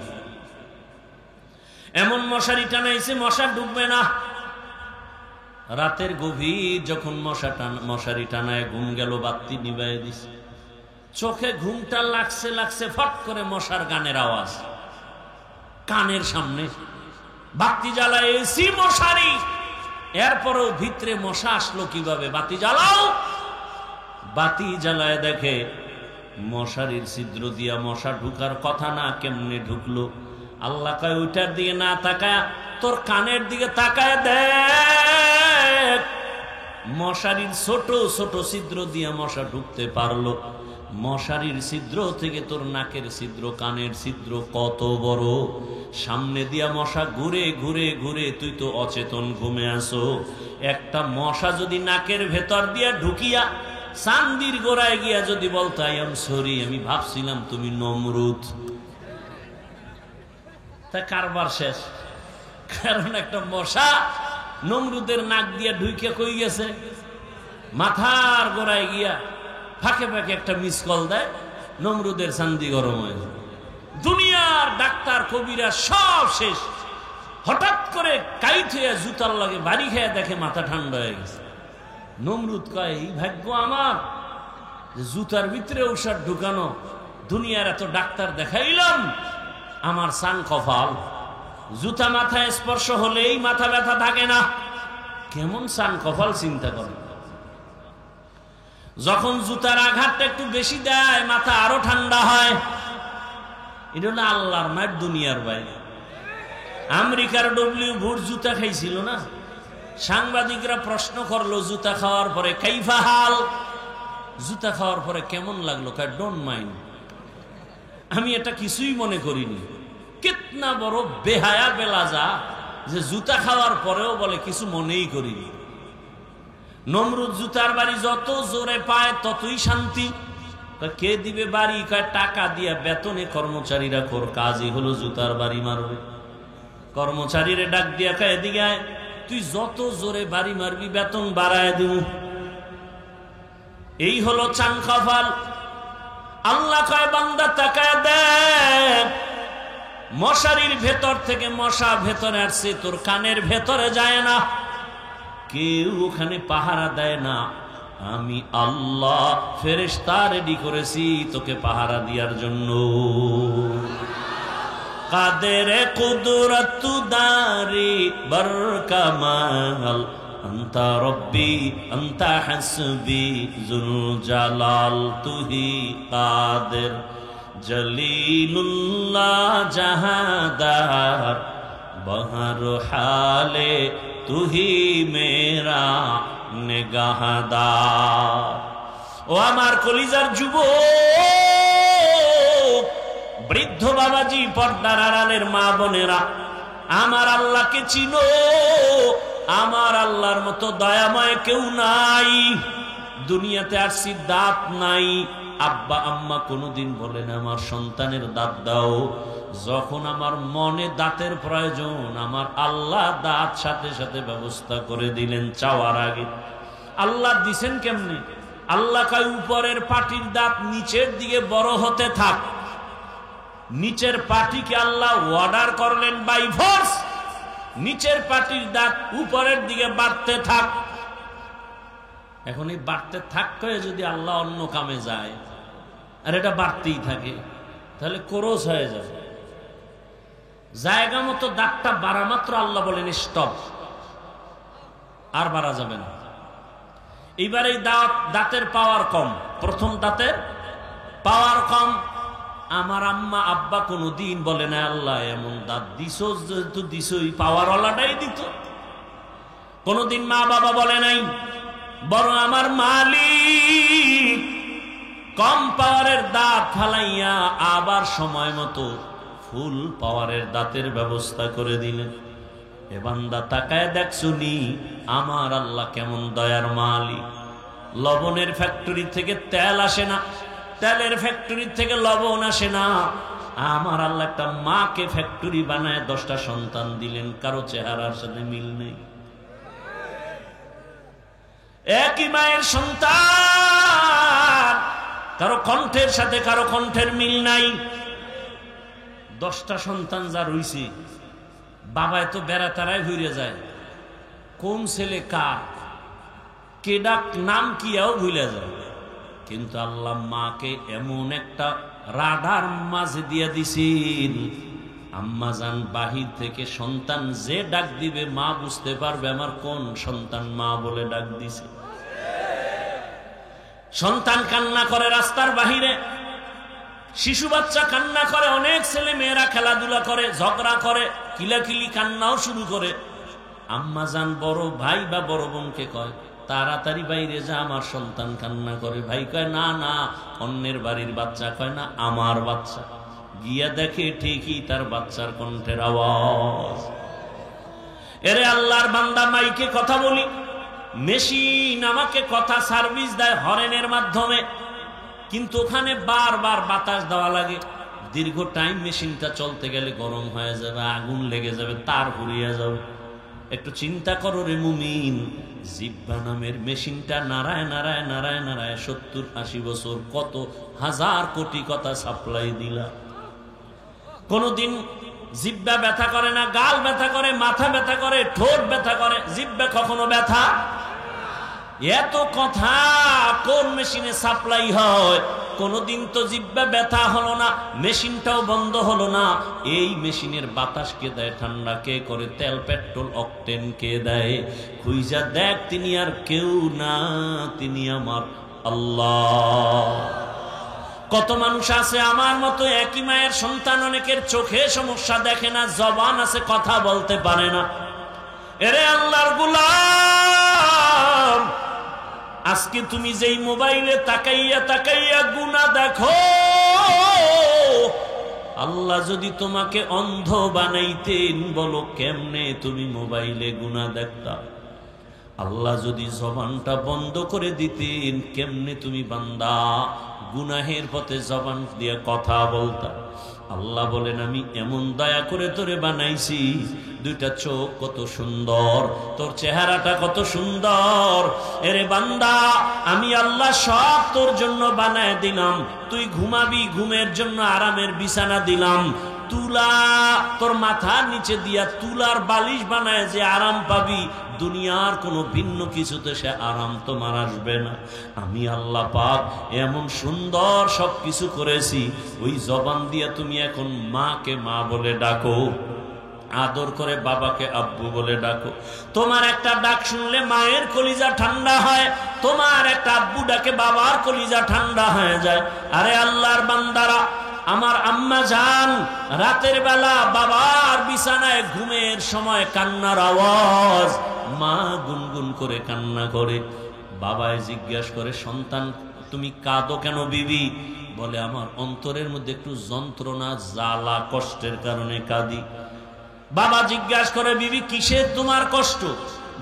Speaker 1: এমন মশারি টানাইছে মশা ডুববে না। রাতের গভীর যখন মশারি টানায় ঘুম গেল, বাতি নিভাই দিছে, চোখে ঘুমটা লাগছে লাগছে, ফট করে মশার গানের আওয়াজ কানের সামনে, বাতি জ্বালায় এসি মশারি। এরপরেও ভিতরে মশা আসলো কিভাবে? বাতি জ্বালাও। বাতি জ্বালায় দেখে মশারির ছিদ্র দিয়া মশা ঢুকার কথা না, কেমনে ঢুকলো? আল্লাহ কয় ওইটার দিকে না তাকায় তোর কানের দিকে তাকায় দেখ। মশারির ছোট ছোট ছিদ্র দিয়া মশা ঢুকতে পারলো। মশারির ছিদ্র থেকে তোর নাকের ছিদ্র, কানের ছিদ্র কত বড়। সামনে দিয়া মশা ঘুরে ঘুরে ঘুরে, তুই তো অচেতন ঘুমে আসো। একটা মশা যদি নাকের ভেতর দিয়া ঢুকিয়া চান্দির গোড়ায় গিয়া যদি বলতো আই এম সরি, আমি ভাবছিলাম তুমি নমরুদ, তা কারবার শেষ। কারণ একটা মশা নমরুদের নাক দিয়া ঢুকে কই গেছে? মাথার গোড়ায় গিয়া ফাঁকে ফাঁকে একটা মিস কল দেয়, নমরুদের চান্দি গরম হয়ে যায়। দুনিয়ার ডাক্তার কবিরা সব শেষ। হঠাৎ করে কাইট হয়ে জুতার লাগে বাড়ি খেয়ে দেখে মাথা ঠান্ডা হয়ে গেছে। নমরুদ কয় এই ভাগ্য আমার যে জুতার ভিতরে ঔষধ ঢুকানো। দুনিয়ার এত ডাক্তার দেখাইলাম, আমার সান কপাল। জুতা মাথায় স্পর্শ হলেই মাথা ব্যথা থাকে না। কেমন সান কপাল চিন্তা করে। যখন জুতার আঘাতটা একটু বেশি দেয় মাথা আরো ঠান্ডা হয়। এটা হলো আল্লাহর মায়ের দুনিয়ার বাইরে। আমেরিকার ডব্লিউ বুশ জুতা খাইছিল না? সাংবাদিকরা প্রশ্ন করলো জুতা খাওয়ার পরে কাইফা হাল, জুতা খাওয়ার পরে কেমন লাগলো? ডোন্ট মাইন্ড, আমি এটা কিছুই মনে করিনি। কিতনা বড় বেহায়া বেলাজা যে জুতা খাওয়ার পরেও বলে কিছু মনেই করিনি। নমরুদ জুতার বাড়ি যত জোরে পায় ততই শান্তি। কে দিবে বাড়ি? কয় টাকা দিয়া বেতনে কর্মচারীরা কর, কাজই হলো জুতার বাড়ি মারবে। কর্মচারীরা ডাক দিয়া কয় এদিকে আয়, তুই যত জোরে বাড়ি মারবি বেতন বাড়ায় দিব। এই হলো চান কপাল। আল্লাহ কয় বান্দা তাকায় দেখ, মশারির ভেতর থেকে মশা ভেতরে আসছে, তোর কানের ভেতরে যায় না। কেউ ওখানে পাহারা দেয় না। আমি আল্লাহ ফেরেশতা রেডি করেছি তোকে পাহারা দেওয়ার জন্য। কাদের কুদরত দারি বরকামাল, আনতা রব্বি আনতা হাসবি জুল জালাল, তুহি কাদের জলিলুল্লাহ জাহাদার, বহর হালে তুহি মেরা নেগাহদার। ও আমার কলিজার যুবক, বৃদ্ধ বাবাজি, পর্দার আড়ালের মা বোনেরা, আমার আল্লাহকে চিনো। আমার আল্লাহর মতো দয়াময় কেউ নাই। দুনিয়াতে আসছি দাঁত নাই। আব্বা আম্মা কোনোদিন বলেন আমার সন্তানের দাঁত দাও। যখন আমার মনে দাঁতের প্রয়োজন, আমার আল্লাহ দাঁত সাথে সাথে ব্যবস্থা করে দিলেন চাওয়ার আগে। আল্লাহ দিছেন কেমনে? আল্লাহ কয় উপরের পাটির দাঁত নিচের দিকে বড় হতে থাক। নিচের পাটিকে আল্লাহ অর্ডার করলেন বাই ফোর্স, নিচের পাটির দাঁত উপরের দিকে বাড়তে থাক। এখন এই বাড়তে থাকতে যদি আল্লাহ অন্য কামে যায় আর এটা বাড়তেই থাকে, তাহলে ক্রোশ হয়ে যাবে। জায়গা মতো দাঁতটা বাড়া মাত্র আল্লাহ বলেন স্টপ, আর বাড়া যাবে না। এইবার এই দাঁতের পাওয়ার কম, প্রথম দাঁতের পাওয়ার কম। আমার আম্মা আব্বা কোনোদিন বলে না আল্লাহ এমন দাঁত দিছো, যেহেতু দিছই পাওয়ার ওয়ালাটাই দিত। কোনোদিন মা বাবা বলে নাই, বরং আমার মালিক কম পাওয়ারের দাঁত ফালাইয়া আবার সময় মতো ফুল পাওয়ারের দাঁতের ব্যবস্থা করে দিলেন। এ বান্দা তাকায় দেখছুনি আমার আল্লাহ কেমন দয়ার মালিক। লবণের ফ্যাক্টরি থেকে তেল আসে না, তেলের ফ্যাক্টরি থেকে লবণ আসে না। আমার আল্লাহ একটা মাকে ফ্যাক্টরি বানায় 10টা সন্তান দিলেন, কারো চেহারার সাথে মিল নেই। একই মায়ের সন্তান, কারো কণ্ঠের সাথে কারো কণ্ঠের মিল নাই। 10টা সন্তান যা রইছে, বাবায় তো বেড়া তারাই ঘুরে যায়, কোন ছেলে কার, কে ডাক নাম কি এও ভুলে যায়। কিন্তু আল্লাহ মাকে এমন একটা রাডার মাঝে দিয়ে দিছেন, আম্মা জান বাহির থেকে সন্তান যে ডাক দিবে মা বুঝতে পারবে আমার কোন সন্তান মা বলে ডাক দিছে। সন্তান কান্না করে রাস্তার বাহিরে, শিশু বাচ্চা কান্না করে, অনেক ছেলে মেয়েরা খেলাধুলা করে, ঝগড়া করে, কিলাকিলি কান্নাও শুরু করে। আম্মা জান বড় ভাই বা বড় বোনকে কয়, তাড়াতাড়ি বাইরে যা, আমার সন্তান কান্না করে। ভাই কয় না না, অন্যের বাড়ির বাচ্চা। কয় না, আমার বাচ্চা। গিয়া দেখে ঠিকই তার বাচ্চার কণ্ঠের আওয়াজ। এরে আল্লাহর বান্দা, মাইকে কথা বলি, মেশিন আমাকে কথা সার্ভিস দেয় হরেনের মাধ্যমে, কিন্তু ওখানে বারবার বাতাস দেওয়া লাগে। দীর্ঘ টাইম মেশিনটা চলতে গেলে গরম হয়ে যাবে, আগুন লেগে যাবে, তার পুড়িয়ে যাবে। একটু চিন্তা করো রে মুমিন, জিব্বা নামের মেশিনটা নাড়ায় নাড়ায় নাড়ায় নাড়ায় 70-80 বছর কত হাজার কোটি কথা সাপ্লাই দিলা। কোনদিন জিব্বা ব্যথা করে না? গাল ব্যথা করে, মাথা ব্যথা করে, ঠোঁট ব্যথা করে, জিব্বা কখনো ব্যথা? এত কথা কোন মেশিনে সাপ্লাই হয়? কোনদিন তো জিব্বা ব্যথা হলো না, মেশিনটাও বন্ধ হলো না। এই মেশিনের বাতাস কে দেয়, ঠান্ডা কে করে, তেল পেট্রোল অকটেন কে দেয়? খুঁজা দেখ, তিনি আর কেউ না, তিনি আমার আল্লাহ। কত মানুষ আছে আমার মতো একই মায়ের সন্তান, অনেকের চোখে সমস্যা, দেখে না, জবান আছে কথা বলতে পারে না। এরে আল্লাহর গোলাম, আজকে তুমি যেই মোবাইলে তাকাইয়া তাকাইয়া গুনাহ দেখো, আল্লাহ যদি তোমাকে অন্ধ বানাইতেন, বলো কেমনে তুমি মোবাইলে গুনাহ দেখতা? আল্লাহ যদি জবানটা বন্ধ করে দিতেন, কেমনে তুমি বান্দা গুনাহের পথে জবান দিয়ে কথা বলতা? আল্লাহ বলেন, আমি এমন দয়া করে তোরে বানাইছি, 2টা চোখ কত সুন্দর, তোর চেহারাটা কত সুন্দর। এরে বান্দা, আমি আল্লাহ সব তোর জন্য বানায় দিলাম। তুই ঘুমাবি, ঘুমের জন্য আরামের বিছানা দিলাম। তুলা তোর মাথার নিচে দিয়া তুলার বালিশ বানায় যে আরাম পাবি, দুনিয়ার কোনো ভিন্ন কিছুতে সে আরাম তোমার আসবে না। আমি আল্লাহ পাক এমন সুন্দর সব কিছু করেছি, ওই জবান দিয়া তুমি এখন মাকে মা বলে ডাকো, আদর করে বাবাকে আব্বু বলে ডাকো। তোমার একটা ডাক শুনলে মায়ের কলিজা ঠান্ডা হয়, তোমার একটা আব্বু ডাকে বাবার কলিজা ঠান্ডা হয়ে যায়। আরে আল্লাহর বান্দারা, আমার আম্মা জান রাতের বেলা বাবার বিছানায় ঘুমের সময় কান্নার আওয়াজ, মা গুনগুন করে কান্না করে। বাবায় জিজ্ঞাসা করে, সন্তান তুমি কাঁদো কেন বিবি? বলে, আমার অন্তরের মধ্যে একটু যন্ত্রণা, জ্বালা, কষ্টের কারণে কাঁদি। বাবা জিজ্ঞাসা করে, বিবি কিসের তোমার কষ্ট?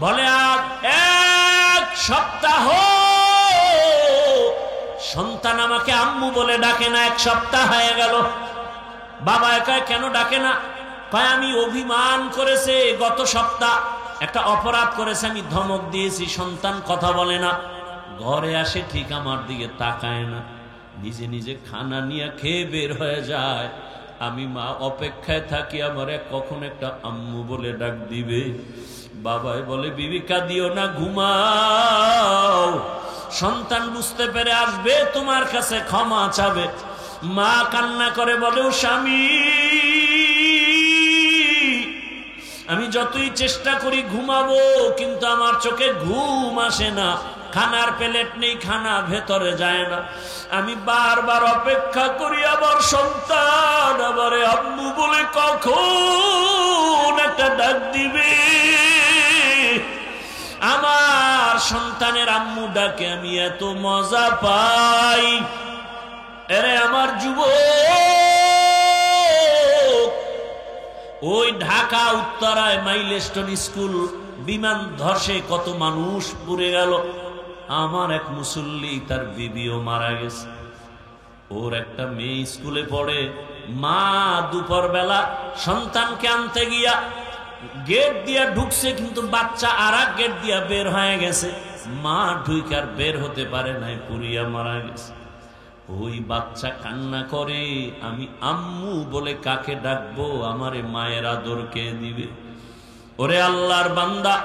Speaker 1: বলে, আর 1 সপ্তাহ সন্তান আমাকে আম্মু বলে ডাকে না, 1 সপ্তাহ হয়ে গেল। বাবা কয়, কেন ডাকে না? কয়, আমি অভিমান করেছে, গত সপ্তাহ একটা অপরাধ করেছে, আমি ধমক দিয়েছি, সন্তান কথা বলে না। ঘরে আসে ঠিক আমার দিকে তাকায় না, নিজে নিজে খানা নিয়ে খেয়ে বের হয়ে যায়। আমি মা অপেক্ষায় থাকি আমারে কখন একটা আম্মু বলে ডাক দিবে। বাবাই বলে, বিবি কাঁদিও না, ঘুমাও। সন্তান বুঝতে পেরে আসবে, তোমার কাছে ক্ষমা চাবে। মা কান্না করে বলে, ও স্বামী, আমি যতই চেষ্টা করি ঘুমাবো, কিন্তু আমার চোখে ঘুম আসে না। খানার প্লেট নেই, খানা ভেতরে যায় না। আমি বারবার অপেক্ষা করি, আবার সন্তান আবারে আম্মু বলে কখন একটা ডাক দিবে। আমার সন্তানের আম্মু ডাকে আমি এত মজা পাই। এরে আমার যুবক, ওই ঢাকা উত্তরায় মাইলস্টোন স্কুল বিমান ধসে কত মানুষ পুড়ে গেল। আমার এক মুসল্লি, তার বিবিও মারা গেছে। ওর একটা মেয়ে স্কুলে পড়ে, মা দুপুর বেলা সন্তানকে আনতে গিয়া গেট দিয়া ঢুকছে, কিন্তু বাচ্চা আর এক গেট দিয়া বের হয়ে গেছে। মা ঢুকে আর বের হতে পারে নাই, পুড়িয়া মারা গেছে। ওই বাচ্চা কান্না করে, আমি আম্মু বলে কাকে ডাকবো? আমারে মায়ের আদর কে দিবে? ওরে আল্লাহর বান্দা,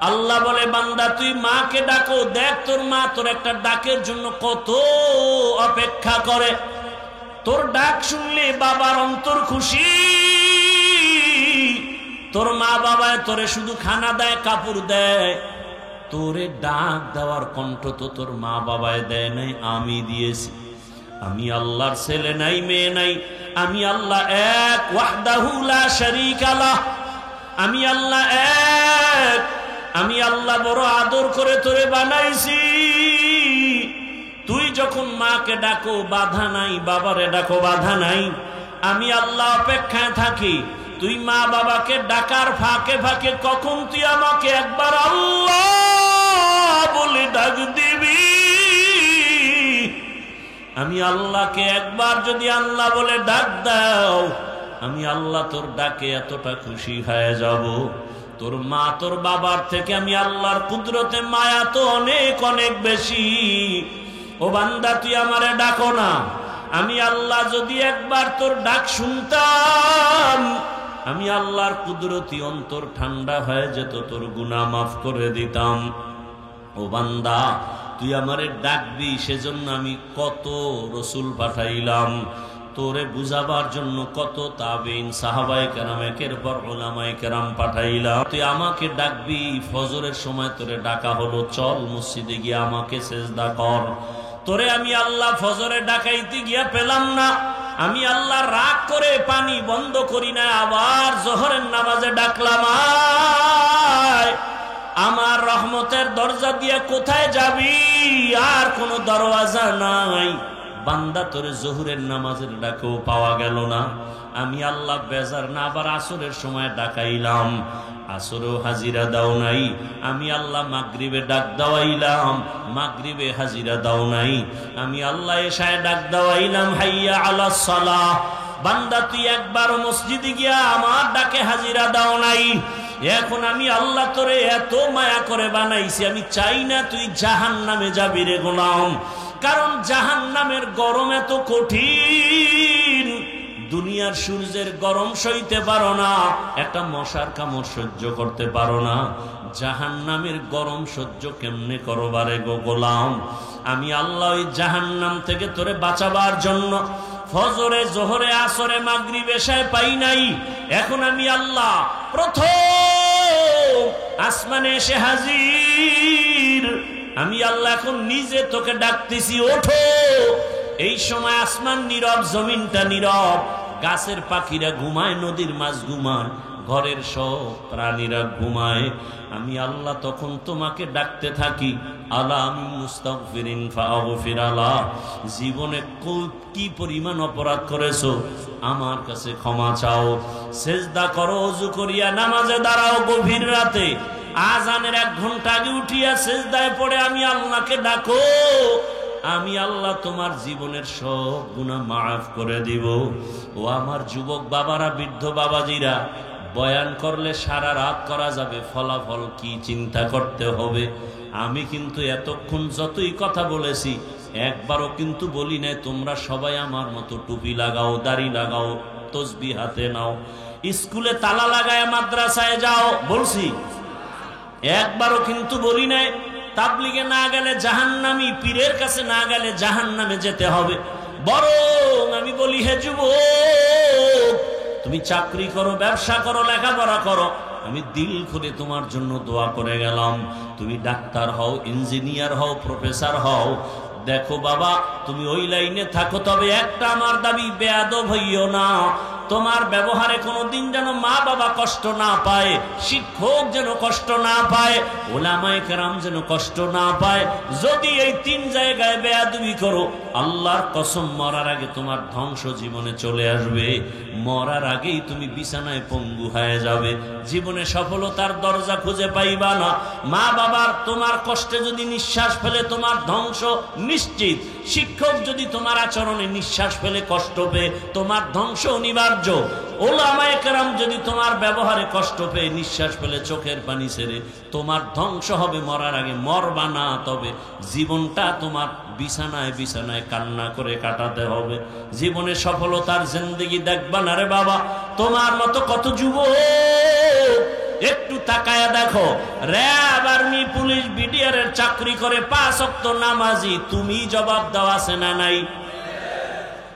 Speaker 1: আল্লাহ বলে বান্দা তুই মাকে ডাকো, দেখ তোর মা তোর একটা ডাকের জন্য কত অপেক্ষা করে। তোর ডাক শুনলে বাবার অন্তর খুশি। তোর মা বাবায় তোরে শুধু খানা দেয়, কাপড় দেয়, তোরে ডাক দেওয়ার কণ্ঠ তো তোর মা বাবায় দেয় নাই, আমি দিয়েছি। আমি আল্লাহর ছেলে নাই, মেয়ে নাই, আমি আল্লাহ এক, ওয়াহদাহু লা শারীকা লাহ। আমি আল্লাহ এক, আমি আল্লাহ বড় আদর করে তোরে বানাইছি। তুই যখন মাকে ডাকো বাধা নাই, বাবারে ডাকো বাধা নাই। আমি আল্লাহ অপেক্ষায় থাকি, তুই মা বাবাকে ডাকার ফাঁকে ফাঁকে কখন তুই আমাকে একবার আল্লাহ বলে ডাক দিবি। আমি আল্লাহকে একবার যদি আল্লাহ বলে ডাক দাও, আমি আল্লাহ তোর ডাকে এতটা খুশি হয়ে যাব। তোর মা তোর বাবার থেকে আমি আল্লাহর কুদরতে মায়া তো অনেক অনেক বেশি। ও বান্দা তুই আমারে ডাকো না, আমি আল্লাহ যদি একবার তোর ডাক শুনতাম, আমি আল্লাহর কুদরতি অন্তর ঠান্ডা হয়ে যেত, তোর গুনাহ মাফ করে দিতাম। ও বান্দা তুই আমারে ডাকবি, সেজন্য আমি কত রসুল পাঠাইলাম, তোরে বুঝাবার জন্য কত তাবেইন সাহাবায়ে কেরাম, একের পর উলামায়ে কেরাম পাঠাইলাম। তুই আমাকে ডাকবি, ফজরের সময় তোরে ডাকা হলো, চল মসজিদে গিয়ে আমাকে সেজদা কর। তোরে আমি আল্লাহ ফজরে ডাকাইতে গিয়া পেলাম না, আমি আল্লাহ রাগ করে পানি বন্ধ করি না, আবার জোহরের নামাজে ডাকলাম, আয় আমার রহমতের দরজা দিয়ে কোথায় যাবি? আর কোনো দরওয়াজা নাই। বান্দা তোরে জোহরের নামাজের ডাকেও পাওয়া গেল না, আমি আল্লাহ বেজার না, আবার আসরের সময় ডাকাইলাম, আসরেও হাজিরা দাও নাই। আমি আল্লাহ মাগরিবে ডাক দাওয়াইলাম, মাগরিবে হাজিরা দাও নাই। আমি আল্লাহ এশায় ডাক দাওয়াইলাম, হাইয়া আলাস সালাহ। বান্দা তুই একবার মসজিদে গিয়া আমার ডাকে হাজিরা দাও নাই। এখন আমি আল্লাহ তোরে এত মায়া করে বানাইছি, আমি চাই না তুই জাহান্নামে যাবি রে গোলাম। কারণ জাহান্নামের গরম এত কঠিন, দুনিয়ার সূর্যের গরম সইতে পারো না, একটা মশার কামড় সহ্য করতে পারো না, জাহান্নামের গরম সহ্য কেমনে করবারে গো গোলাম? আমি আল্লাহ ওই জাহান্নাম থেকে তোরে বাঁচাবার জন্য ফজরে, জোহরে, আসরে, মাগরিব, এশায় পাই নাই। এখন আমি আল্লাহ প্রথম আসমানে এসে হাজির। আমি আল্লাহ এখন নিজে তোকে ডাকতেছি, ওঠো। এই সময় আসমান নীরব, জমিনটা নীরব, গাছের পাখিরা ঘুমায়, নদীর মাছ ঘুমায়, ঘরের সব প্রাণীরা ঘুমায়। আমি আল্লাহ তখন তোমাকে ডাকতে থাকি, আলা আমি মুস্তাগফিরিন ফাগফির আলা। জীবনে কি পরিমাণ অপরাধ করেছো, আমার কাছে ক্ষমা চাও। সেজদা করো, ওযু করিয়া নামাজে দাঁড়াও, গভীর রাতে আজানের 1 ঘন্টা আগে উঠিয়া সেজদায় পড়ে আমি আল্লাহকে ডাকো, আমি আল্লাহ তোমার জীবনের সব গুনাহ মাফ করে দিব। ও আমার যুবক বাবারা, বৃদ্ধ বাবাজিরা, বয়ান করলে সারা রাত করা যাবে, ফলাফল কি চিন্তা করতে হবে। আমি কিন্তু এতক্ষণ যতই কথা বলেছি, একবারও কিন্তু বলি নাই তোমরা সবাই আমার মতো টুপি লাগাও, দাড়ি লাগাও, তসবিহ হাতে নাও, স্কুলে তালা লাগায় মাদ্রাসায় যাও, বলছি? একবারও কিন্তু বলি নাই তাবলিগে না গেলে জাহান্নামী, পীরের কাছে না গেলে জাহান্নামে যেতে হবে। বরং আমি বলি, হে যুবক, তুমি চাকরি করো, ব্যবসা করো, লেখাপড়া করো, আমি দিল খুলে তোমার জন্য দোয়া করে গেলাম। তুমি ডাক্তার হও, ইঞ্জিনিয়ার হও, প্রফেসর হও, দেখো বাবা তুমি ওই লাইনে থাকো, তবে একটা আমার দাবি, বেয়াদব হইও না। তোমার ব্যবহারে কোনোদিন যেন মা বাবা কষ্ট না পায়, শিক্ষক যেন কষ্ট না পায়, ওলামায়ে কেরাম যেন কষ্ট না পায়। যদি এই 3 জায়গায় বেয়াদবি করো, আল্লাহর কসম মরার আগে তোমার ধ্বংস জীবনে চলে আসবে। মরার আগেই তুমি বিছানায় পঙ্গু হয়ে যাবে, জীবনে সফলতার দরজা খুঁজে পাইবা না। মা বাবার তোমার কষ্টে যদি নিঃশ্বাস ফেলে তোমার ধ্বংস নিশ্চিত। শিক্ষক যদি তোমার আচরণে নিঃশ্বাস ফেলে কষ্ট পেয়ে তোমার ধ্বংস অনিবার্য। ওলামায়ে কেরাম যদি তোমার ব্যবহারে কষ্ট পেয়ে নিঃশ্বাস ফেলে চোখের পানি ছেড়ে তোমার ধ্বংস হবে। মরার আগে মরবা না, তবে জীবনটা তোমার বিছানায় বিছানায় কান্না করে কাটাতে হবে। জীবনে সফলতার জিন্দেগি দেখবা না রে বাবা। তোমার মতো কত যুবক একটু তাকায়া দেখো, র‍্যাব, আর্মি, পুলিশ, বিডিআর এর চাকরি করে 5 ওয়াক্ত নামাজি, তুমি জবাব দাও আছে না নাই?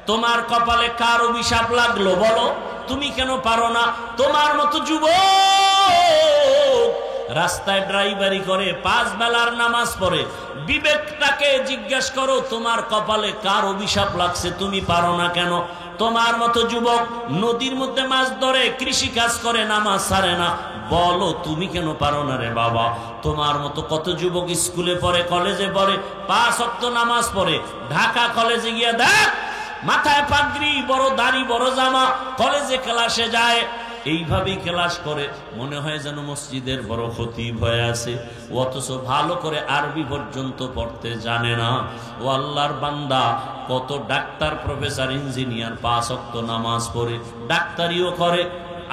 Speaker 1: তোমার কপালে কার অভিশাপ লাগলো বলো? তুমি কেন পারো না? তোমার মতো যুবক রাস্তায় ড্রাইভারি করে, 5 বেলার নামাজ পড়ে, বিবেকটাকে জিজ্ঞেস করো তোমার কপালে কার অভিশাপ লাগছে, তুমি পারো না কেন? তোমার মতো যুবক নদীর মধ্যে মাছ ধরে, কৃষি কাজ করে, নামাজ ছাড়ে না, বলো তুমি কেন পারো না রে বাবা? তোমার মতো কত যুবক স্কুলে পড়ে, কলেজে পড়ে, 5 ওয়াক্ত নামাজ পড়ে, ঢাকা কলেজে গিয়ে দেখ মাথায় পাগড়ি, বড় দাড়ি, বড় জামা, কলেজে ক্লাসে যায়, এইভাবেই ক্লাস করে, মনে হয় যেন মসজিদের বড় খতিব হয়ে আছে, অথচ ভালো করে আরবি পর্যন্ত পড়তে জানে না। ও আল্লাহর বান্দা, কত ডাক্তার, প্রফেসর, ইঞ্জিনিয়ার 5 ওয়াক্ত নামাজ পড়ে, ডাক্তারিও করে,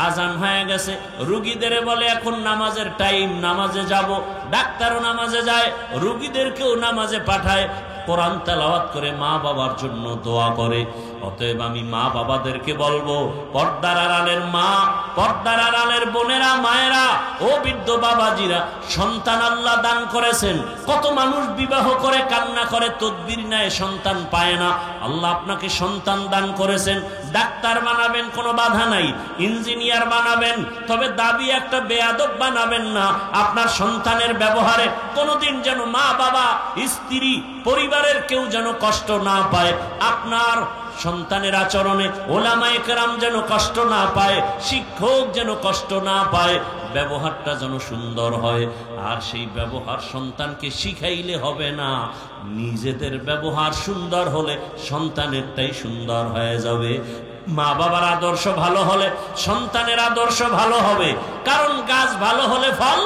Speaker 1: আজান হয়ে গেছে, রুগীদের বলে এখন নামাজের টাইম, নামাজে যাব, ডাক্তারও নামাজে যায়, রুগীদেরকেও নামাজে পাঠায়, কোরআন তেলাওয়াত করে, মা বাবার জন্য দোয়া করে। অতএব আমি মা বাবাদেরকে বলবো, পর্দার আড়ালের মা, পর্দার আড়ালের বোনেরা, মায়েরা, ও বৃদ্ধ বাবাজিরা, সন্তান আল্লাহ দান করেছেন। কত মানুষ বিবাহ করে কান্না করে, তদবির নেয়, সন্তান পায় না। আল্লাহ আপনাকে সন্তান দান করেছেন, ডাক্তার বানাবেন, কোনো বাধা নাই, ইঞ্জিনিয়ার বানাবেন, তবে দাবি একটা বেয়াদব বানাবেন না। আপনার সন্তানের ব্যবহারে কোনোদিন যেন মা বাবা, স্ত্রী, পরিবারের কেউ যেন কষ্ট না পায়। আপনার সন্তানের আচরণে ওলামায়ে কেরাম যেন কষ্ট না পায়, শিক্ষক যেন কষ্ট না পায়, ব্যবহারটা যেন সুন্দর হয়। আর সেই ব্যবহার সন্তানকে শিখাইলে হবে না, নিজেদের ব্যবহার সুন্দর হলে সন্তানেরটাই সুন্দর হয়ে যাবে। মা বাবার আদর্শ ভালো হলে সন্তানের আদর্শ ভালো হবে, কারণ গাছ ভালো হলে ফল,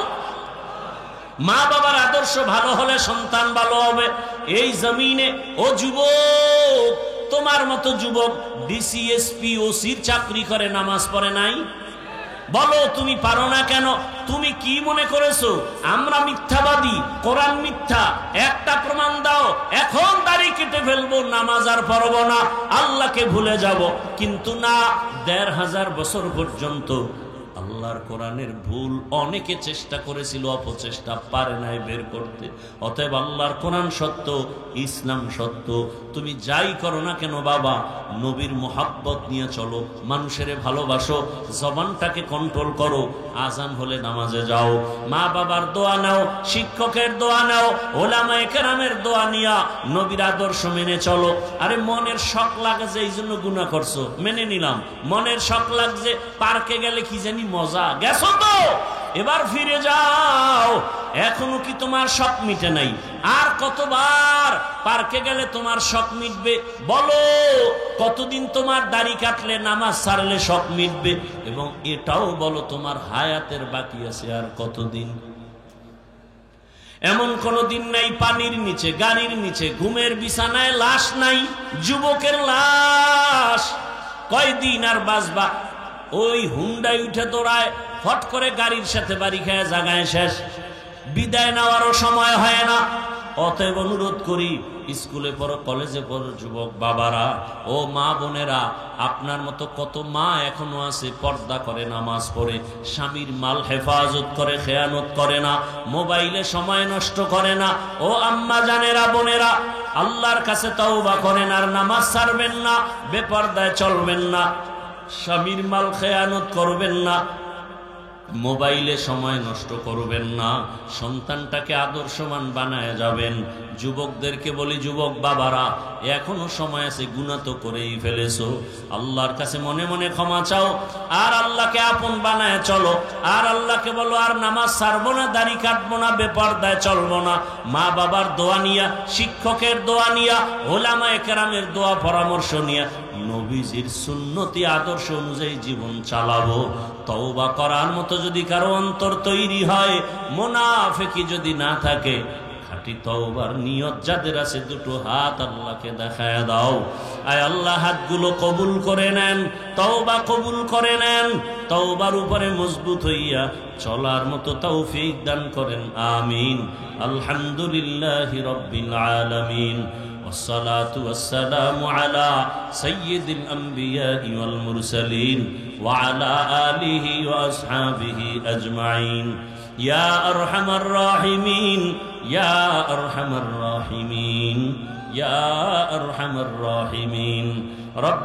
Speaker 1: মা বাবার আদর্শ ভালো হলে সন্তান ভালো হবে। এই জমিনে ও যুবক, তোমার মতো যুবক ডিসি, এসপি, ওসির চাকরি করে, নামাজ পড়ে নাই? বলো তুমি পারো না কেন? তুমি কি মনে করেছো আমরা মিথ্যাবাদী, কোরআন মিথ্যা? একটা প্রমাণ দাও, এখন দাড়ি কেটে ফেলবো, নামাজ আর পড়বো না, আল্লাহকে ভুলে যাব। কিন্তু না, ১৫০০ বছর পর্যন্ত আল্লাহর কোরআনের ভুল অনেকে চেষ্টা করেছিল, অপচেষ্টা পারে নাই বের করতে। অতএব আল্লাহর কোরআন সত্য, ইসলাম সত্য। তুমি যাই করো না কেন বাবা, নবীর মোহাব্বত নিয়ে চলো, মানুষের ভালোবাসো, জবানটাকে কন্ট্রোল করো, আজান হলে নামাজে যাও, মা বাবার দোয়া নাও, শিক্ষকের দোয়া নাও, ওলামায়ে কেরামের দোয়া নিয়া নবীর আদর্শ মেনে চলো। আরে মনের শখ লাগে যে এই জন্য গুনাহ করছো, মেনে নিলাম। মনের শখ লাগছে পার্কে গেলে কি জানি মজা, গেছো তো, এবার ফিরে যাও। এখনো কি তোমার শখ মিটে নাই? আর কতবার পার্কে গেলে তোমার শখ মিটবে? বলো কতদিন তোমার দাড়ি কাটলে, নামাজ ছাড়লে শখ মিটবে? এবং এটাও বলো তোমার হায়াতের বাকি আছে আর কতদিন? এমন কোনো দিন নাই পানির নিচে, গাড়ির নিচে, ঘুমের বিছানায় লাশ নাই, যুবকের লাশ। কয়দিন আর বাঁচবা? ওই হুন্ডায় উঠে দৌড়ায়, ফট করে গাড়ির সাথে বাড়ি খায়, জায়গায় শেষ, বিদায় নেওয়ারও সময় হয় না। অতএব অনুরোধ করি, স্কুলে পড়ো, কলেজে পড়ো যুবক বাবারা, ও মা বোনেরা, আপনার মতো কত মা এখনো আছে, পর্দা করে, নামাজ পড়ে, স্বামীর মাল হেফাজত করে, খেয়ানত করে না, মোবাইলে সময় নষ্ট করে না। ও আম্মা জানেরা, বোনেরা, আল্লাহর কাছে তওবা করেন, আর নামাজ ছাড়বেন না, বেপর্দায় চলবেন না, স্বামীর মাল খেয়ানত করবেন না। মোবাইলে সময় নষ্ট করবেন না, সন্তানটাকে আদর্শবান বানায় যাবেন। যুবকদেরকে বলি, যুবক বাবারা, এখনো সময় আছে, গুনাহ তো করেই ফেলেছো, আল্লাহর কাছে মনে মনে ক্ষমা চাও, আর আল্লাহকে আপন বানায় চলো। আর আল্লাহকে বলো, আর নামাজ ছাড়বো না, দাড়ি কাটবো না, বেপরদায় চলবো না, মা বাবার দোয়া নিয়া, শিক্ষকের দোয়া নিয়া, ওলামায়ে কেরামের দোয়া পরামর্শ নিয়া নবীজির সুন্নতি আদর্শ অনুযায়ী জীবন চালাবো। তওবা করার মতো যদি কারো অন্তর তৈরি হয়, মুনাফিকি যদি না থাকে, খাঁটি তওবার নিয়ত যাদের আছে, দুটো হাত আল্লাহকে দেখায় দাও। আয় আল্লাহ, হাতগুলো কবুল করে নেন, তওবা কবুল করে নেন, তওবার উপরে মজবুত হইয়া চলার মতো তৌফিক দান করেন, আমিন। আলহামদুলিল্লাহি রাব্বিল আলামিন। والصلاة والسلام على سيد الأنبياء والمرسلين وعلى آله وأصحابه أجمعين يا أرحم الراحمين يا أرحم الراحمين يا أرحم الراحمين رب